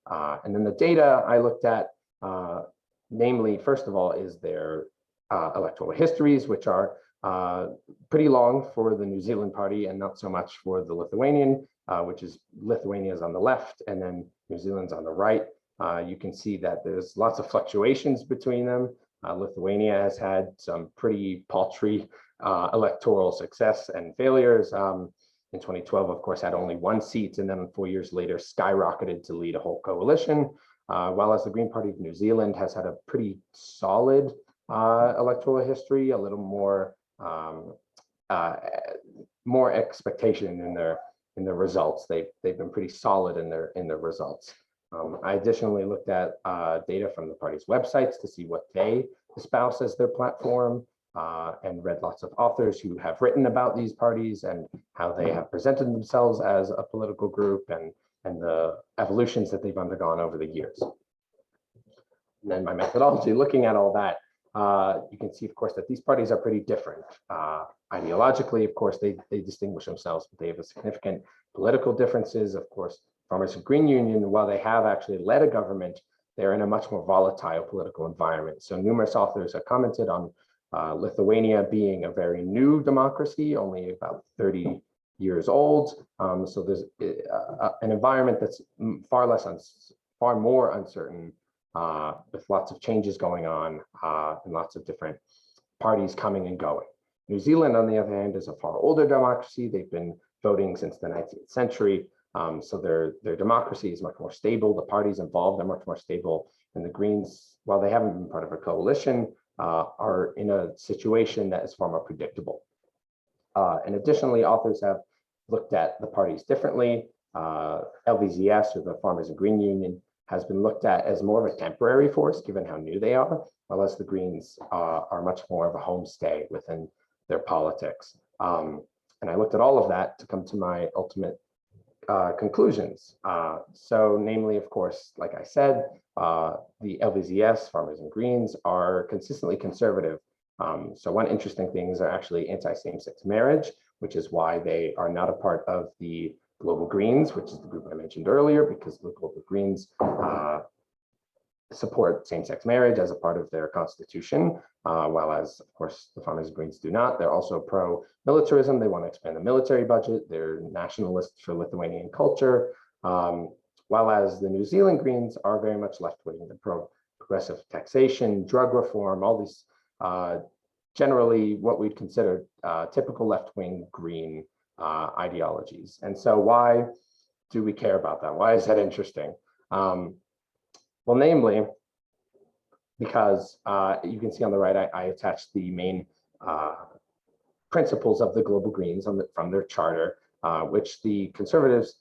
And then the data I looked at, namely, first of all, is their electoral histories, which are pretty long for the New Zealand party and not so much for the Lithuanian, which is Lithuania's on the left and then New Zealand's on the right. You can see that there's lots of fluctuations between them. Lithuania has had some pretty paltry electoral success and failures. In 2012, of course, had only one seat, and then 4 years later skyrocketed to lead a whole coalition, while as the Green Party of New Zealand has had a pretty solid electoral history, a little more expectation in their results. They've been pretty solid in their results. I additionally looked at data from the party's websites to see what they espouse as their platform, and read lots of authors who have written about these parties and how they have presented themselves as a political group and the evolutions that they've undergone over the years. And then my methodology, looking at all that, you can see, of course, that these parties are pretty different. Ideologically, of course, they distinguish themselves, but they have a significant political differences. Of course, Farmers and Green Union, while they have actually led a government they're in a much more volatile political environment. So numerous authors have commented on Lithuania being a very new democracy, only about 30 years old. So there's an environment that's far more uncertain, with lots of changes going on and lots of different parties coming and going. New Zealand, on the other hand, is a far older democracy. They've been voting since the 19th century. So their democracy is much more stable. The parties involved are much more stable. And the Greens, while they haven't been part of a coalition, are in a situation that is far more predictable. And additionally, authors have looked at the parties differently. LVZS, or the Farmers and Green Union, has been looked at as more of a temporary force, given how new they are, whereas the Greens are much more of a homestay within their politics. And I looked at all of that to come to my ultimate conclusions. So namely, of course, like I said, the LVZS, Farmers and Greens, are consistently conservative. So one interesting thing is they're actually anti-same-sex marriage, which is why they are not a part of the Global Greens, which is the group I mentioned earlier, because the Global Greens support same-sex marriage as a part of their constitution, while as, of course, the Farmers and Greens do not. They're also pro-militarism. They want to expand the military budget. They're nationalists for Lithuanian culture, while as the New Zealand Greens are very much left-wing. They're pro-progressive taxation, drug reform, all these generally what we'd consider typical left-wing Green ideologies. And so why do we care about that? Why is that interesting? Well, namely, because you can see on the right, I attached the main principles of the Global Greens from their charter, which the conservatives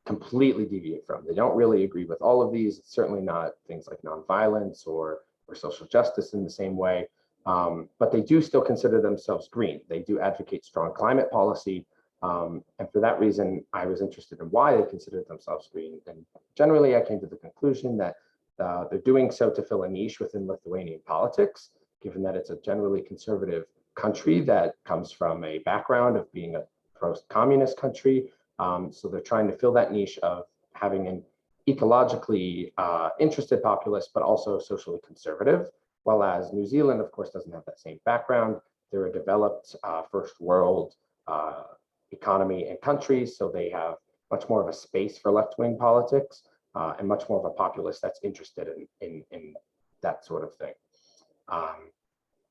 completely deviate from. They don't really agree with all of these. It's certainly not things like nonviolence or social justice in the same way, but they do still consider themselves green. They do advocate strong climate policy. And for that reason, I was interested in why they considered themselves green. And generally, I came to the conclusion that they're doing so to fill a niche within Lithuanian politics, given that it's a generally conservative country that comes from a background of being a pro-communist country. So they're trying to fill that niche of having an ecologically interested populace, but also socially conservative. While as New Zealand, of course, doesn't have that same background. They're a developed first world economy and country, so they have much more of a space for left-wing politics and much more of a populace that's interested in that sort of thing.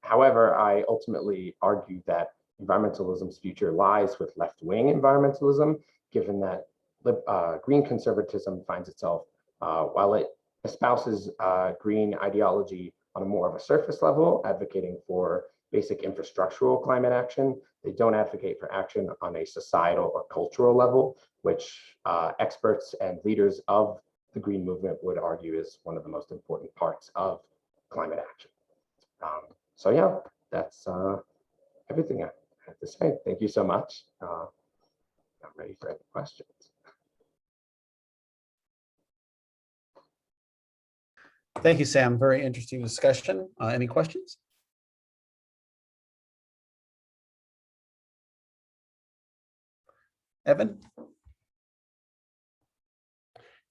However, I ultimately argue that environmentalism's future lies with left-wing environmentalism, given that green conservatism finds itself, while it espouses green ideology on a more of a surface level, advocating for basic infrastructural climate action, they don't advocate for action on a societal or cultural level, which experts and leaders of the green movement would argue is one of the most important parts of climate action. So yeah, that's everything I have to say. Thank you so much. I'm ready for any questions. Thank you, Sam. Very interesting discussion. Any questions? Evan?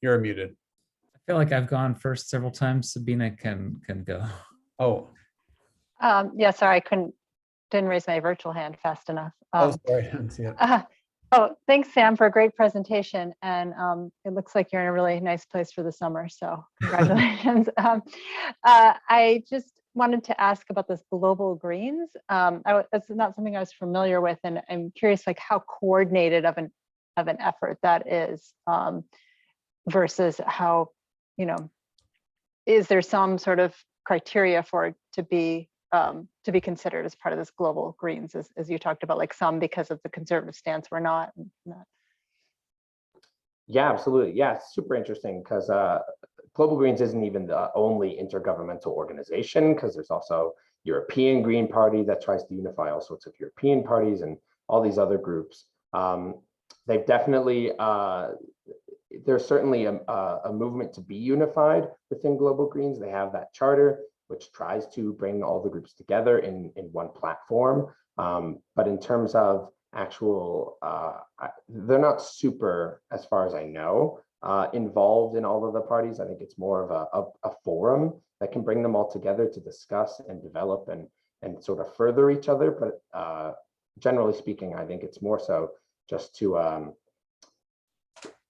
You're muted. I feel like I've gone first several times. Sabina can go. Oh. Yeah, sorry, didn't raise my virtual hand fast enough. Oh, sorry, I didn't see it. Oh, thanks, Sam, for a great presentation. And it looks like you're in a really nice place for the summer, so congratulations. I just wanted to ask about this Global Greens. That's not something I was familiar with, and I'm curious, like, how coordinated of an effort that is, versus how, is there some sort of criteria for it to be considered as part of this Global Greens, as you talked about, like some because of the conservative stance we're not. Yeah, absolutely. Yeah, it's super interesting because Global Greens isn't even the only intergovernmental organization, because there's also European Green Party that tries to unify all sorts of European parties and all these other groups. They've definitely, there's certainly a movement to be unified within Global Greens. They have that charter, which tries to bring all the groups together in one platform. But in terms of actual, they're not super, as far as I know, involved in all of the parties. I think it's more of a forum that can bring them all together to discuss and develop and sort of further each other. But generally speaking, I think it's more so just to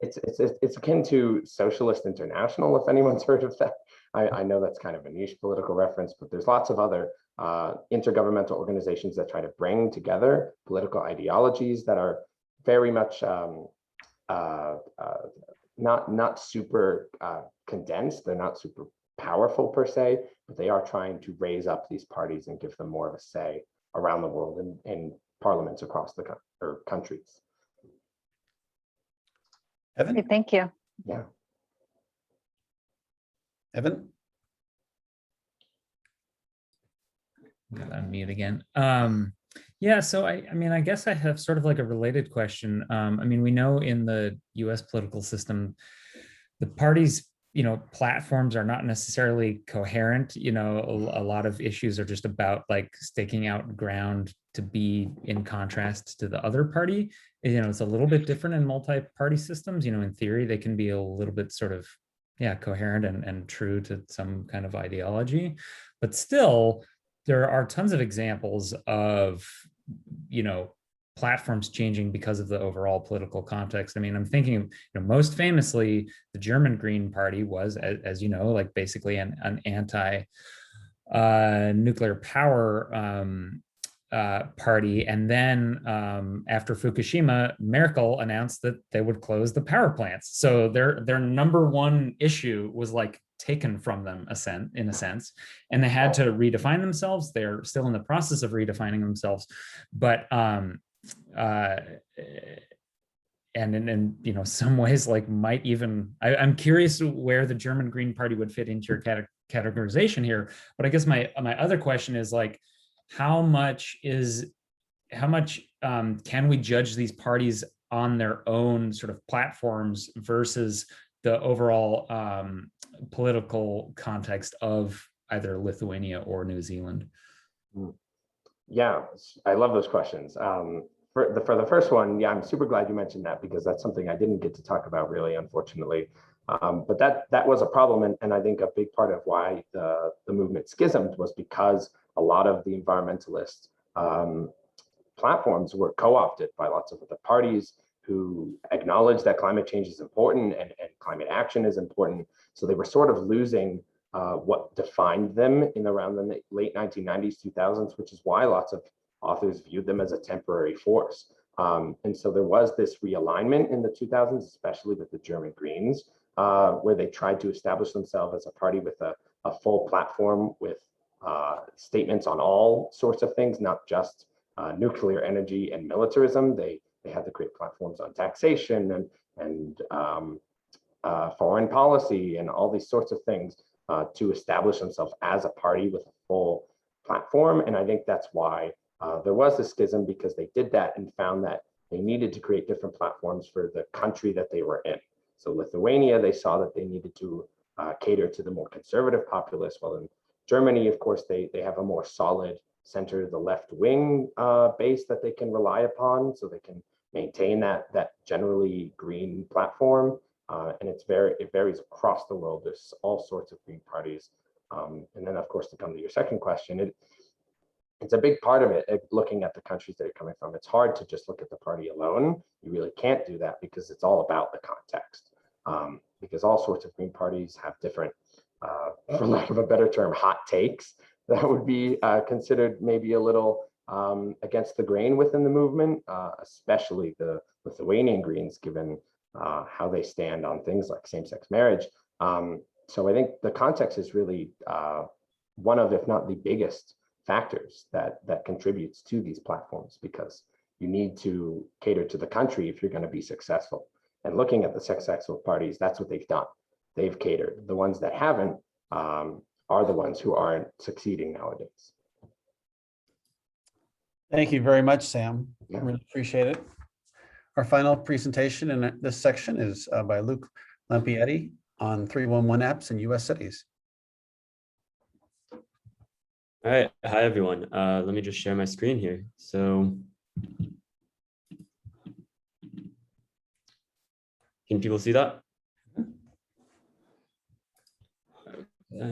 it's akin to Socialist International, if anyone's heard of that. I know that's kind of a niche political reference, but there's lots of other intergovernmental organizations that try to bring together political ideologies that are very much not super condensed. They're not super powerful per se, but they are trying to raise up these parties and give them more of a say around the world in parliaments across the countries. Evan? Great, thank you. Yeah. Evan? Unmute again. Yeah, so I mean, I guess I have sort of like a related question. I mean, we know in the US political system, the parties, platforms are not necessarily coherent. A lot of issues are just about like staking out ground to be in contrast to the other party. It's a little bit different in multi-party systems. In theory, they can be a little bit sort of, coherent and true to some kind of ideology, but still, there are tons of examples of, platforms changing because of the overall political context. I mean, I'm thinking, most famously, the German Green Party was, as you know, like basically an anti-nuclear power party. And then after Fukushima, Merkel announced that they would close the power plants. So their number one issue was like taken from them in a sense, and they had to redefine themselves. They're still in the process of redefining themselves, but and in some ways, like might even I'm curious where the German Green Party would fit into your categorization here. But I guess my other question is like, how much can we judge these parties on their own sort of platforms versus the overall political context of either Lithuania or New Zealand? Yeah, I love those questions. For the first one, yeah, I'm super glad you mentioned that because that's something I didn't get to talk about really, unfortunately. But that was a problem, and I think a big part of why the movement schismed was because a lot of the environmentalist platforms were co-opted by lots of other parties who acknowledge that climate change is important and climate action is important. So they were sort of losing what defined them in around the late 1990s, 2000s, which is why lots of authors viewed them as a temporary force. And so there was this realignment in the 2000s, especially with the German Greens, where they tried to establish themselves as a party with a full platform with statements on all sorts of things, not just nuclear energy and militarism. They had to create platforms on taxation and foreign policy and all these sorts of things to establish themselves as a party with a full platform. And I think that's why there was a schism, because they did that and found that they needed to create different platforms for the country that they were in. So Lithuania, they saw that they needed to cater to the more conservative populace, while in Germany, of course, they have a more solid center, the left wing base that they can rely upon, so they can maintain that generally green platform. And it varies across the world. There's all sorts of green parties. And then, of course, to come to your second question, it's a big part of it, looking at the countries that you're coming from. It's hard to just look at the party alone. You really can't do that because it's all about the context. Because all sorts of green parties have different, for lack of a better term, hot takes that would be considered maybe a little against the grain within the movement, especially the Lithuanian Greens, given how they stand on things like same-sex marriage. So I think the context is really one of, if not the biggest factors that contributes to these platforms, because you need to cater to the country if you're going to be successful. And looking at the successful parties, that's what they've done. They've catered. The ones that haven't are the ones who aren't succeeding nowadays. Thank you very much, Sam. Yeah. I really appreciate it. Our final presentation in this section is by Luke Lampietti on 311 apps in US cities. All right, hi everyone. Let me just share my screen here. So, can people see that? All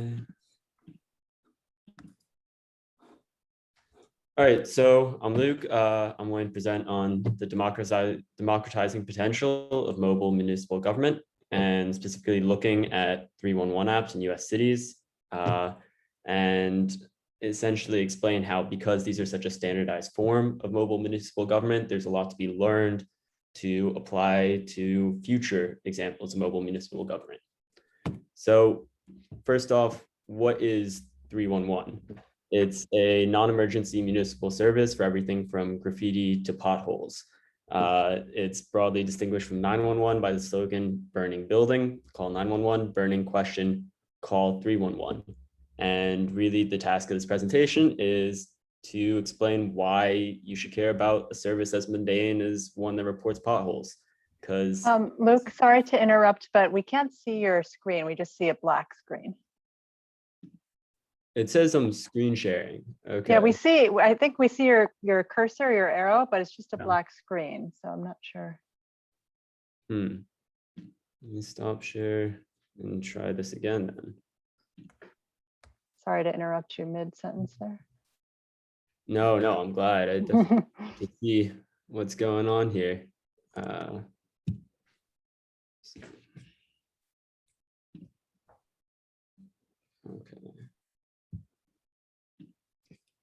right, so I'm Luke. I'm going to present on the democratizing potential of mobile municipal government, and specifically looking at 311 apps in US cities, and essentially explain how, because these are such a standardized form of mobile municipal government, there's a lot to be learned to apply to future examples of mobile municipal government. So first off, what is 311? It's a non-emergency municipal service for everything from graffiti to potholes. It's broadly distinguished from 911 by the slogan, burning building, call 911, burning question, call 311. And really the task of this presentation is to explain why you should care about a service as mundane as one that reports potholes. Because Luke, sorry to interrupt, but we can't see your screen. We just see a black screen. it says I'm screen sharing. Okay. Yeah, we see, I think we see your cursor, your arrow, but it's just a Yeah. black screen. So I'm not sure. Let me stop share and try this again then. Sorry to interrupt you mid-sentence there. No, I'm glad. I definitely can see what's going on here. Okay.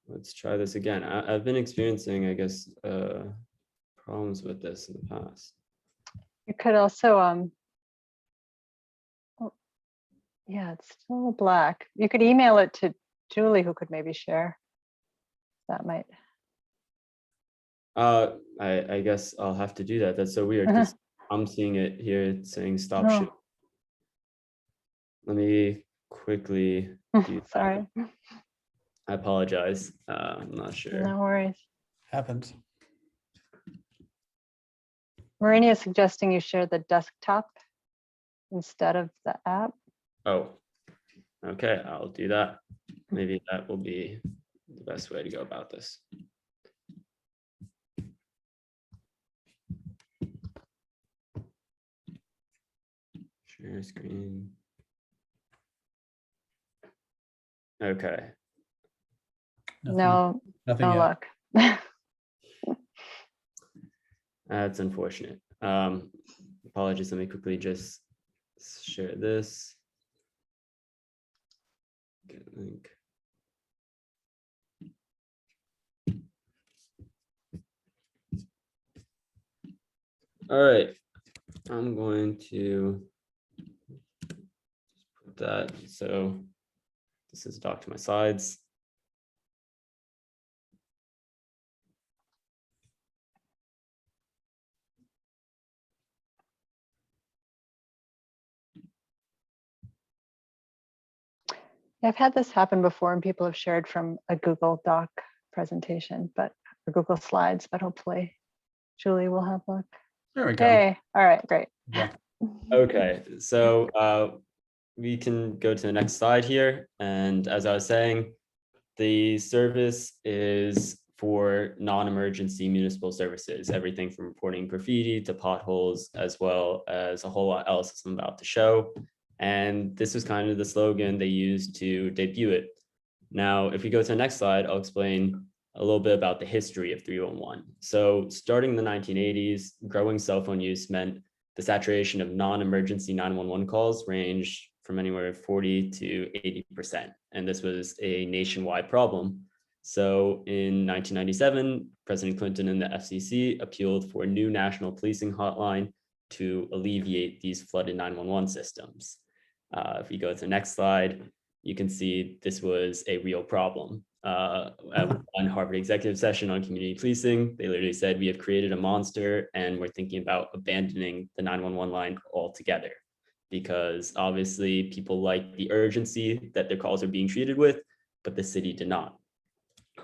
Let's try this again. I've been experiencing, I guess, problems with this in the past. You could also, oh, yeah, it's still black. You could email it to Julie, who could maybe share. That might. I guess I'll have to do that. That's so weird because I'm seeing it here. It's saying stop No. share. Let me quickly do that. Sorry. I apologize. I'm not sure. No worries. Happens. Marina is suggesting you share the desktop instead of the app. Oh, okay, I'll do that. Maybe that will be the best way to go about this. Share screen. Okay. No, Nothing no yet. luck. That's unfortunate. Apologies, let me quickly just share this. Get a link. All right, I'm going to just put that. So this is doc to my slides. I've had this happen before and people have shared from a Google Doc presentation, or Google Slides, but hopefully Julie will have luck. There we go. Hey, all right, great. Yeah. Okay, so we can go to the next slide here. And as I was saying, the service is for non-emergency municipal services, everything from reporting graffiti to potholes, as well as a whole lot else as I'm about to show. And this was kind of the slogan they used to debut it. Now, if we go to the next slide, I'll explain a little bit about the history of 311. So starting in the 1980s, growing cell phone use meant the saturation of non-emergency 911 calls ranged from anywhere 40 to 80%. And this was a nationwide problem. So in 1997, President Clinton and the FCC appealed for a new national policing hotline to alleviate these flooded 911 systems. If we go to the next slide, you can see this was a real problem. At one Harvard executive session on community policing, they literally said, we have created a monster and we're thinking about abandoning the 911 line altogether, because obviously people like the urgency that their calls are being treated with, but the city did not.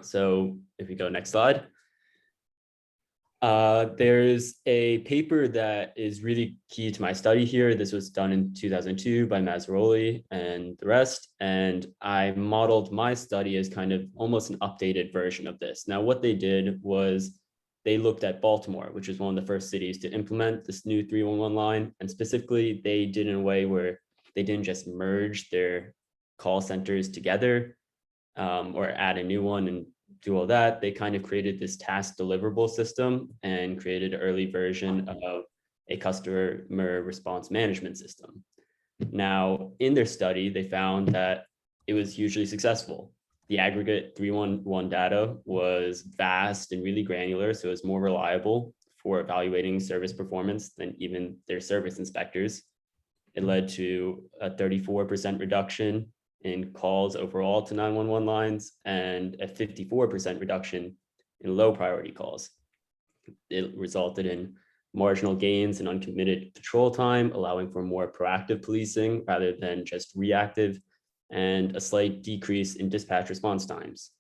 So if we go next slide. There's a paper that is really key to my study here. This was done in 2002 by Mazzaroli and the rest. And I modeled my study as kind of almost an updated version of this. Now, what they did was they looked at Baltimore, which is one of the first cities to implement this new 311 line. And specifically, they did in a way where they didn't just merge their call centers together or add a new one and do all that. They kind of created this task deliverable system and created an early version of a customer response management system. Now, in their study, they found that it was hugely successful. The aggregate 311 data was vast and really granular, so it was more reliable for evaluating service performance than even their service inspectors. It led to a 34% reduction in calls overall to 911 lines and a 54% reduction in low priority calls. It resulted in marginal gains in uncommitted patrol time, allowing for more proactive policing rather than just reactive, and a slight decrease in dispatch response times.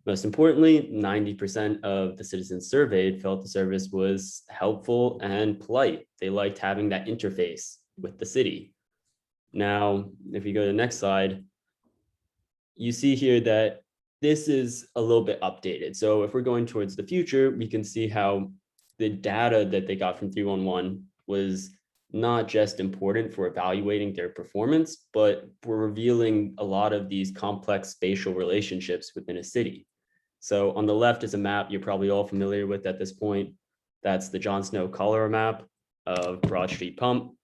Most importantly, 90% of the citizens surveyed felt the service was helpful and polite. They liked having that interface with the city. Now, if we go to the next slide, you see here that this is a little bit updated. So if we're going towards the future, we can see how the data that they got from 311 was not just important for evaluating their performance, but for revealing a lot of these complex spatial relationships within a city. So on the left is a map you're probably all familiar with at this point. That's the John Snow cholera map of Broad Street Pump.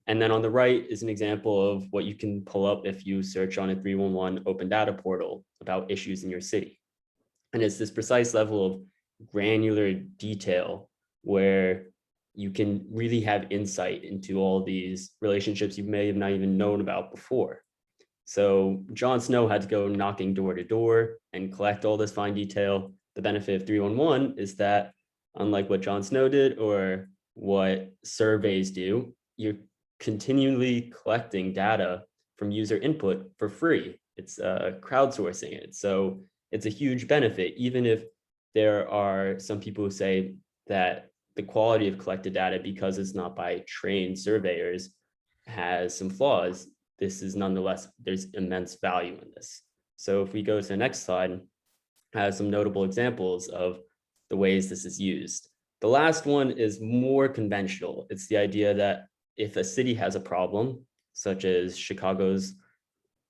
And then on the right is an example of what you can pull up if you search on a 311 open data portal about issues in your city. And it's this precise level of granular detail where you can really have insight into all these relationships you may have not even known about before. So John Snow had to go knocking door to door and collect all this fine detail. The benefit of 311 is that, unlike what John Snow did or what surveys do, you're continually collecting data from user input for free. It's crowdsourcing it. So it's a huge benefit, even if there are some people who say that the quality of collected data, because it's not by trained surveyors, has some flaws. This is nonetheless, there's immense value in this. So if we go to the next slide, I have some notable examples of the ways this is used. The last one is more conventional. It's the idea that if a city has a problem, such as Chicago's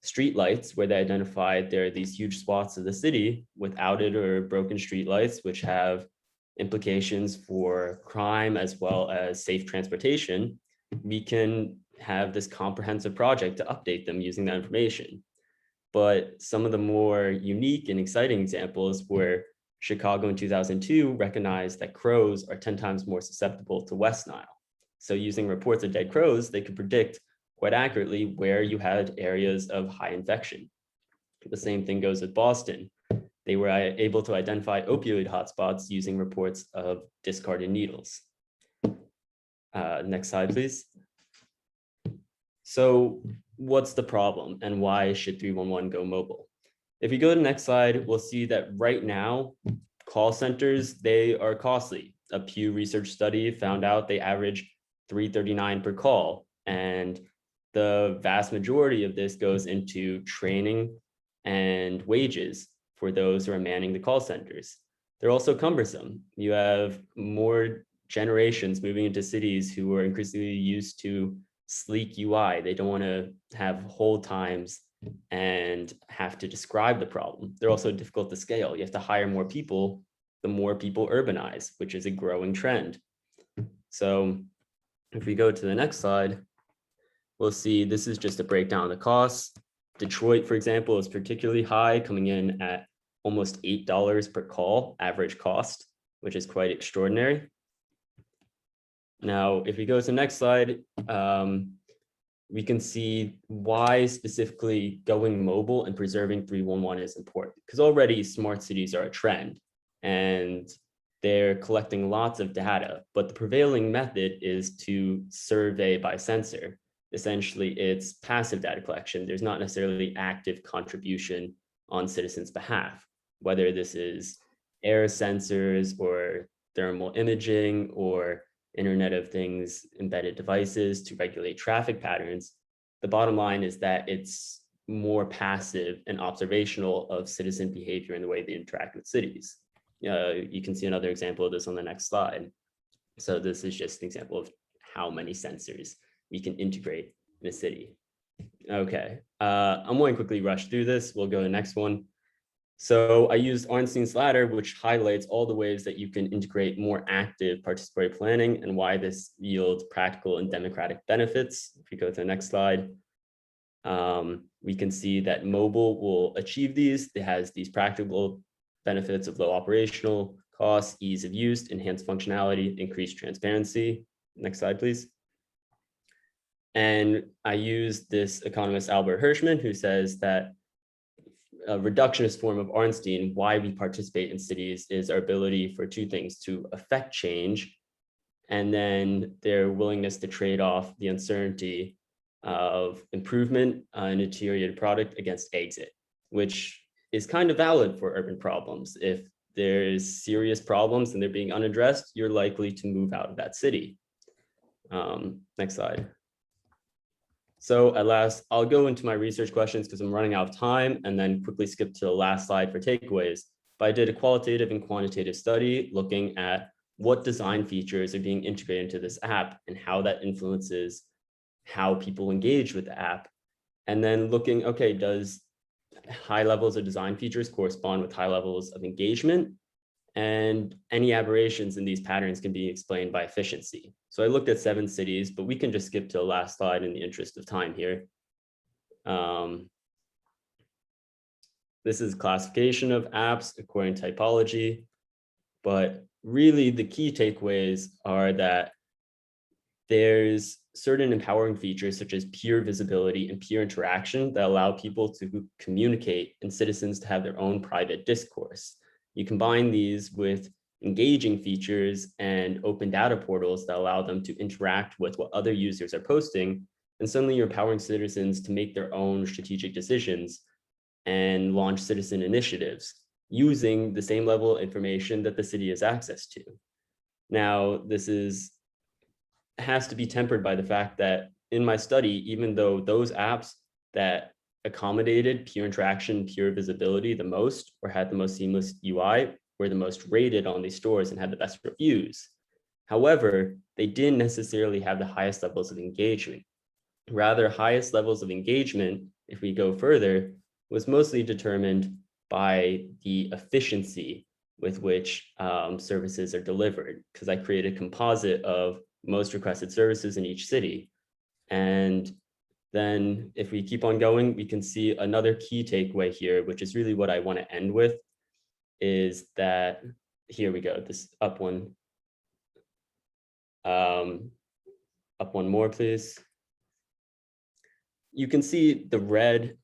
streetlights, where they identified there are these huge swaths of the city with outed or broken streetlights, which have implications for crime as well as safe transportation, we can have this comprehensive project to update them using that information. But some of the more unique and exciting examples where Chicago in 2002 recognized that crows are 10 times more susceptible to West Nile. So using reports of dead crows, they could predict quite accurately where you had areas of high infection. The same thing goes with Boston. They were able to identify opioid hotspots using reports of discarded needles. Next slide, please. So what's the problem and why should 311 go mobile? If we go to the next slide, we'll see that right now, call centers, they are costly. A Pew Research study found out they average $3.39 per call, and the vast majority of this goes into training and wages for those who are manning the call centers. They're also cumbersome. You have more generations moving into cities who are increasingly used to sleek UI. They don't want to have hold times and have to describe the problem. They're also difficult to scale. You have to hire more people, the more people urbanize, which is a growing trend. So if we go to the next slide, we'll see this is just a breakdown of the costs. Detroit, for example, is particularly high, coming in at almost $8 per call average cost, which is quite extraordinary. Now, if we go to the next slide, we can see why specifically going mobile and preserving 311 is important, because already smart cities are a trend and they're collecting lots of data, but the prevailing method is to survey by sensor. Essentially, it's passive data collection. There's not necessarily active contribution on citizens' behalf, whether this is air sensors or thermal imaging or Internet of Things embedded devices to regulate traffic patterns. The bottom line is that it's more passive and observational of citizen behavior in the way they interact with cities. You can see another example of this on the next slide. So this is just an example of how many sensors we can integrate in a city. Okay, I'm going to quickly rush through this. We'll go to the next one. So I used Ornstein's ladder, which highlights all the ways that you can integrate more active participatory planning and why this yields practical and democratic benefits. If we go to the next slide, we can see that mobile will achieve these. It has these practical benefits of low operational costs, ease of use, enhanced functionality, increased transparency. Next slide, please. And I used this economist Albert Hirschman, who says that a reductionist form of Ornstein, why we participate in cities is our ability for two things: to affect change, and then their willingness to trade off the uncertainty of improvement in a deteriorated product against exit, which is kind of valid for urban problems. If there's serious problems and they're being unaddressed, you're likely to move out of that city. Next slide. So at last, I'll go into my research questions because I'm running out of time, and then quickly skip to the last slide for takeaways. But I did a qualitative and quantitative study looking at what design features are being integrated into this app and how that influences how people engage with the app. And then looking, okay, does high levels of design features correspond with high levels of engagement? And any aberrations in these patterns can be explained by efficiency. So I looked at 7 cities, but we can just skip to the last slide in the interest of time here. This is classification of apps according to typology, but really the key takeaways are that there's certain empowering features such as peer visibility and peer interaction that allow people to communicate and citizens to have their own private discourse. You combine these with engaging features and open data portals that allow them to interact with what other users are posting, and suddenly you're empowering citizens to make their own strategic decisions and launch citizen initiatives using the same level of information that the city has access to. Now, this has to be tempered by the fact that in my study, even though those apps that accommodated peer interaction, peer visibility the most, or had the most seamless UI, were the most rated on these stores and had the best reviews. However, they didn't necessarily have the highest levels of engagement. Rather, highest levels of engagement, if we go further, was mostly determined by the efficiency with which services are delivered, because I created a composite of most requested services in each city. And then if we keep on going, we can see another key takeaway here, which is really what I want to end with, is that, here we go, this up one more, please. You can see the red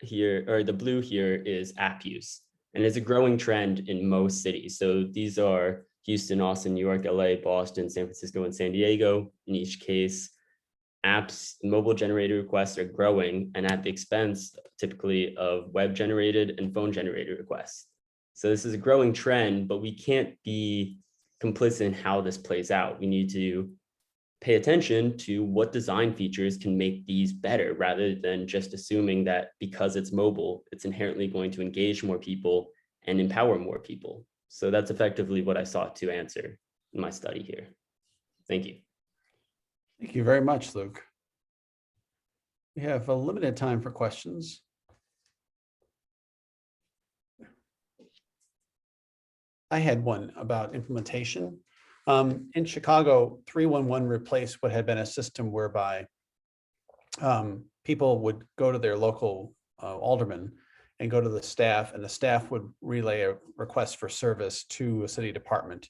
here, or the blue here is app use, and it's a growing trend in most cities. So these are Houston, Austin, New York, LA, Boston, San Francisco, and San Diego. In each case, apps, mobile generated requests are growing, and at the expense typically of web generated and phone generated requests. So this is a growing trend, but we can't be complicit in how this plays out. We need to pay attention to what design features can make these better, rather than just assuming that because it's mobile, it's inherently going to engage more people and empower more people. So that's effectively what I sought to answer in my study here. Thank you. Thank you very much, Luke. We have a limited time for questions. I had one about implementation. In Chicago, 311 replaced what had been a system whereby people would go to their local alderman and go to the staff, and the staff would relay a request for service to a city department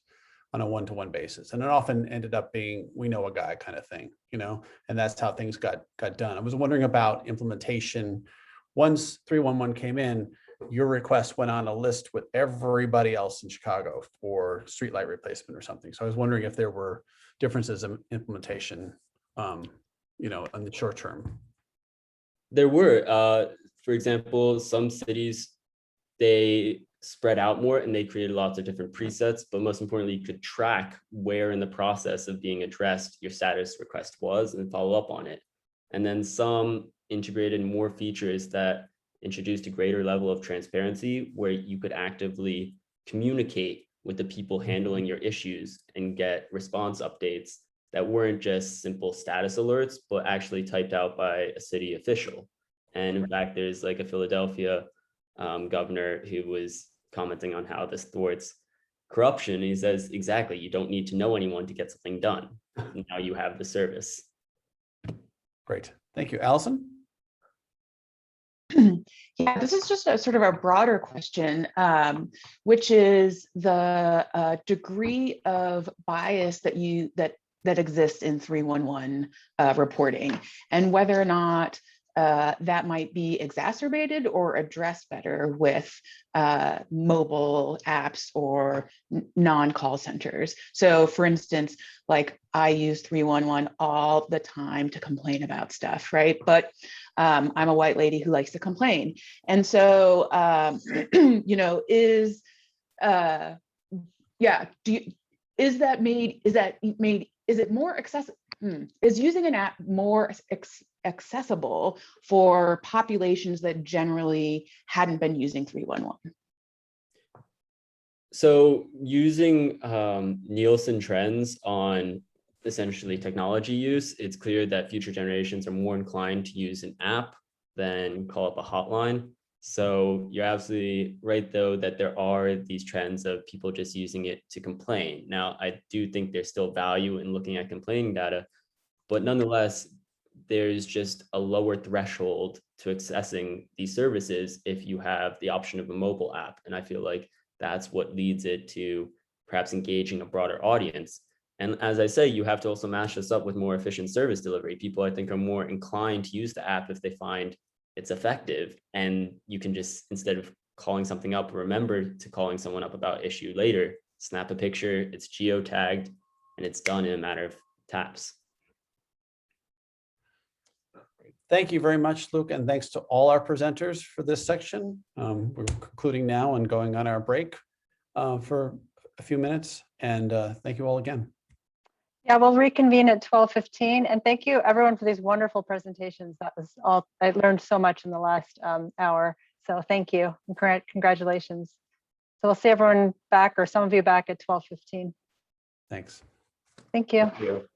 on a one-to-one basis. And it often ended up being, we know a guy kind of thing, you know, and that's how things got done. I was wondering about implementation. Once 311 came in, your request went on a list with everybody else in Chicago for streetlight replacement or something. So I was wondering if there were differences in implementation, you know, in the short term. There were, for example, some cities, they spread out more and they created lots of different presets, but most importantly, you could track where in the process of being addressed your status request was and follow up on it. And then some integrated more features that introduced a greater level of transparency where you could actively communicate with the people handling your issues and get response updates that weren't just simple status alerts, but actually typed out by a city official. And in fact, there's like a Philadelphia governor who was commenting on how this thwarts corruption. He says, exactly, you don't need to know anyone to get something done. Now you have the service. Great. Thank you. Allison? Yeah, this is just a sort of a broader question, which is the degree of bias that exists in 311 reporting, and whether or not that might be exacerbated or addressed better with mobile apps or non-call centers. So for instance, like I use 311 all the time to complain about stuff, right? But I'm a white lady who likes to complain. And so, you know, is it more accessible? Is using an app more accessible for populations that generally hadn't been using 311? So using Nielsen trends on essentially technology use, it's clear that future generations are more inclined to use an app than call up a hotline. So you're absolutely right, though, that there are these trends of people just using it to complain. Now, I do think there's still value in looking at complaining data, but nonetheless, there's just a lower threshold to accessing these services if you have the option of a mobile app. And I feel like that's what leads it to perhaps engaging a broader audience. And as I say, you have to also match this up with more efficient service delivery. People, I think, are more inclined to use the app if they find it's effective. And you can just, instead of calling something up, remember to calling someone up about issue later, snap a picture, it's geotagged, and it's done in a matter of taps. Thank you very much, Luke, and thanks to all our presenters for this section. We're concluding now and going on our break for a few minutes, and thank you all again. Yeah, we'll reconvene at 12:15, and thank you everyone for these wonderful presentations. That was all, I learned so much in the last hour, so thank you, and congratulations. So we'll see everyone back, or some of you back, at 12:15. Thanks. Thank you. Thank you.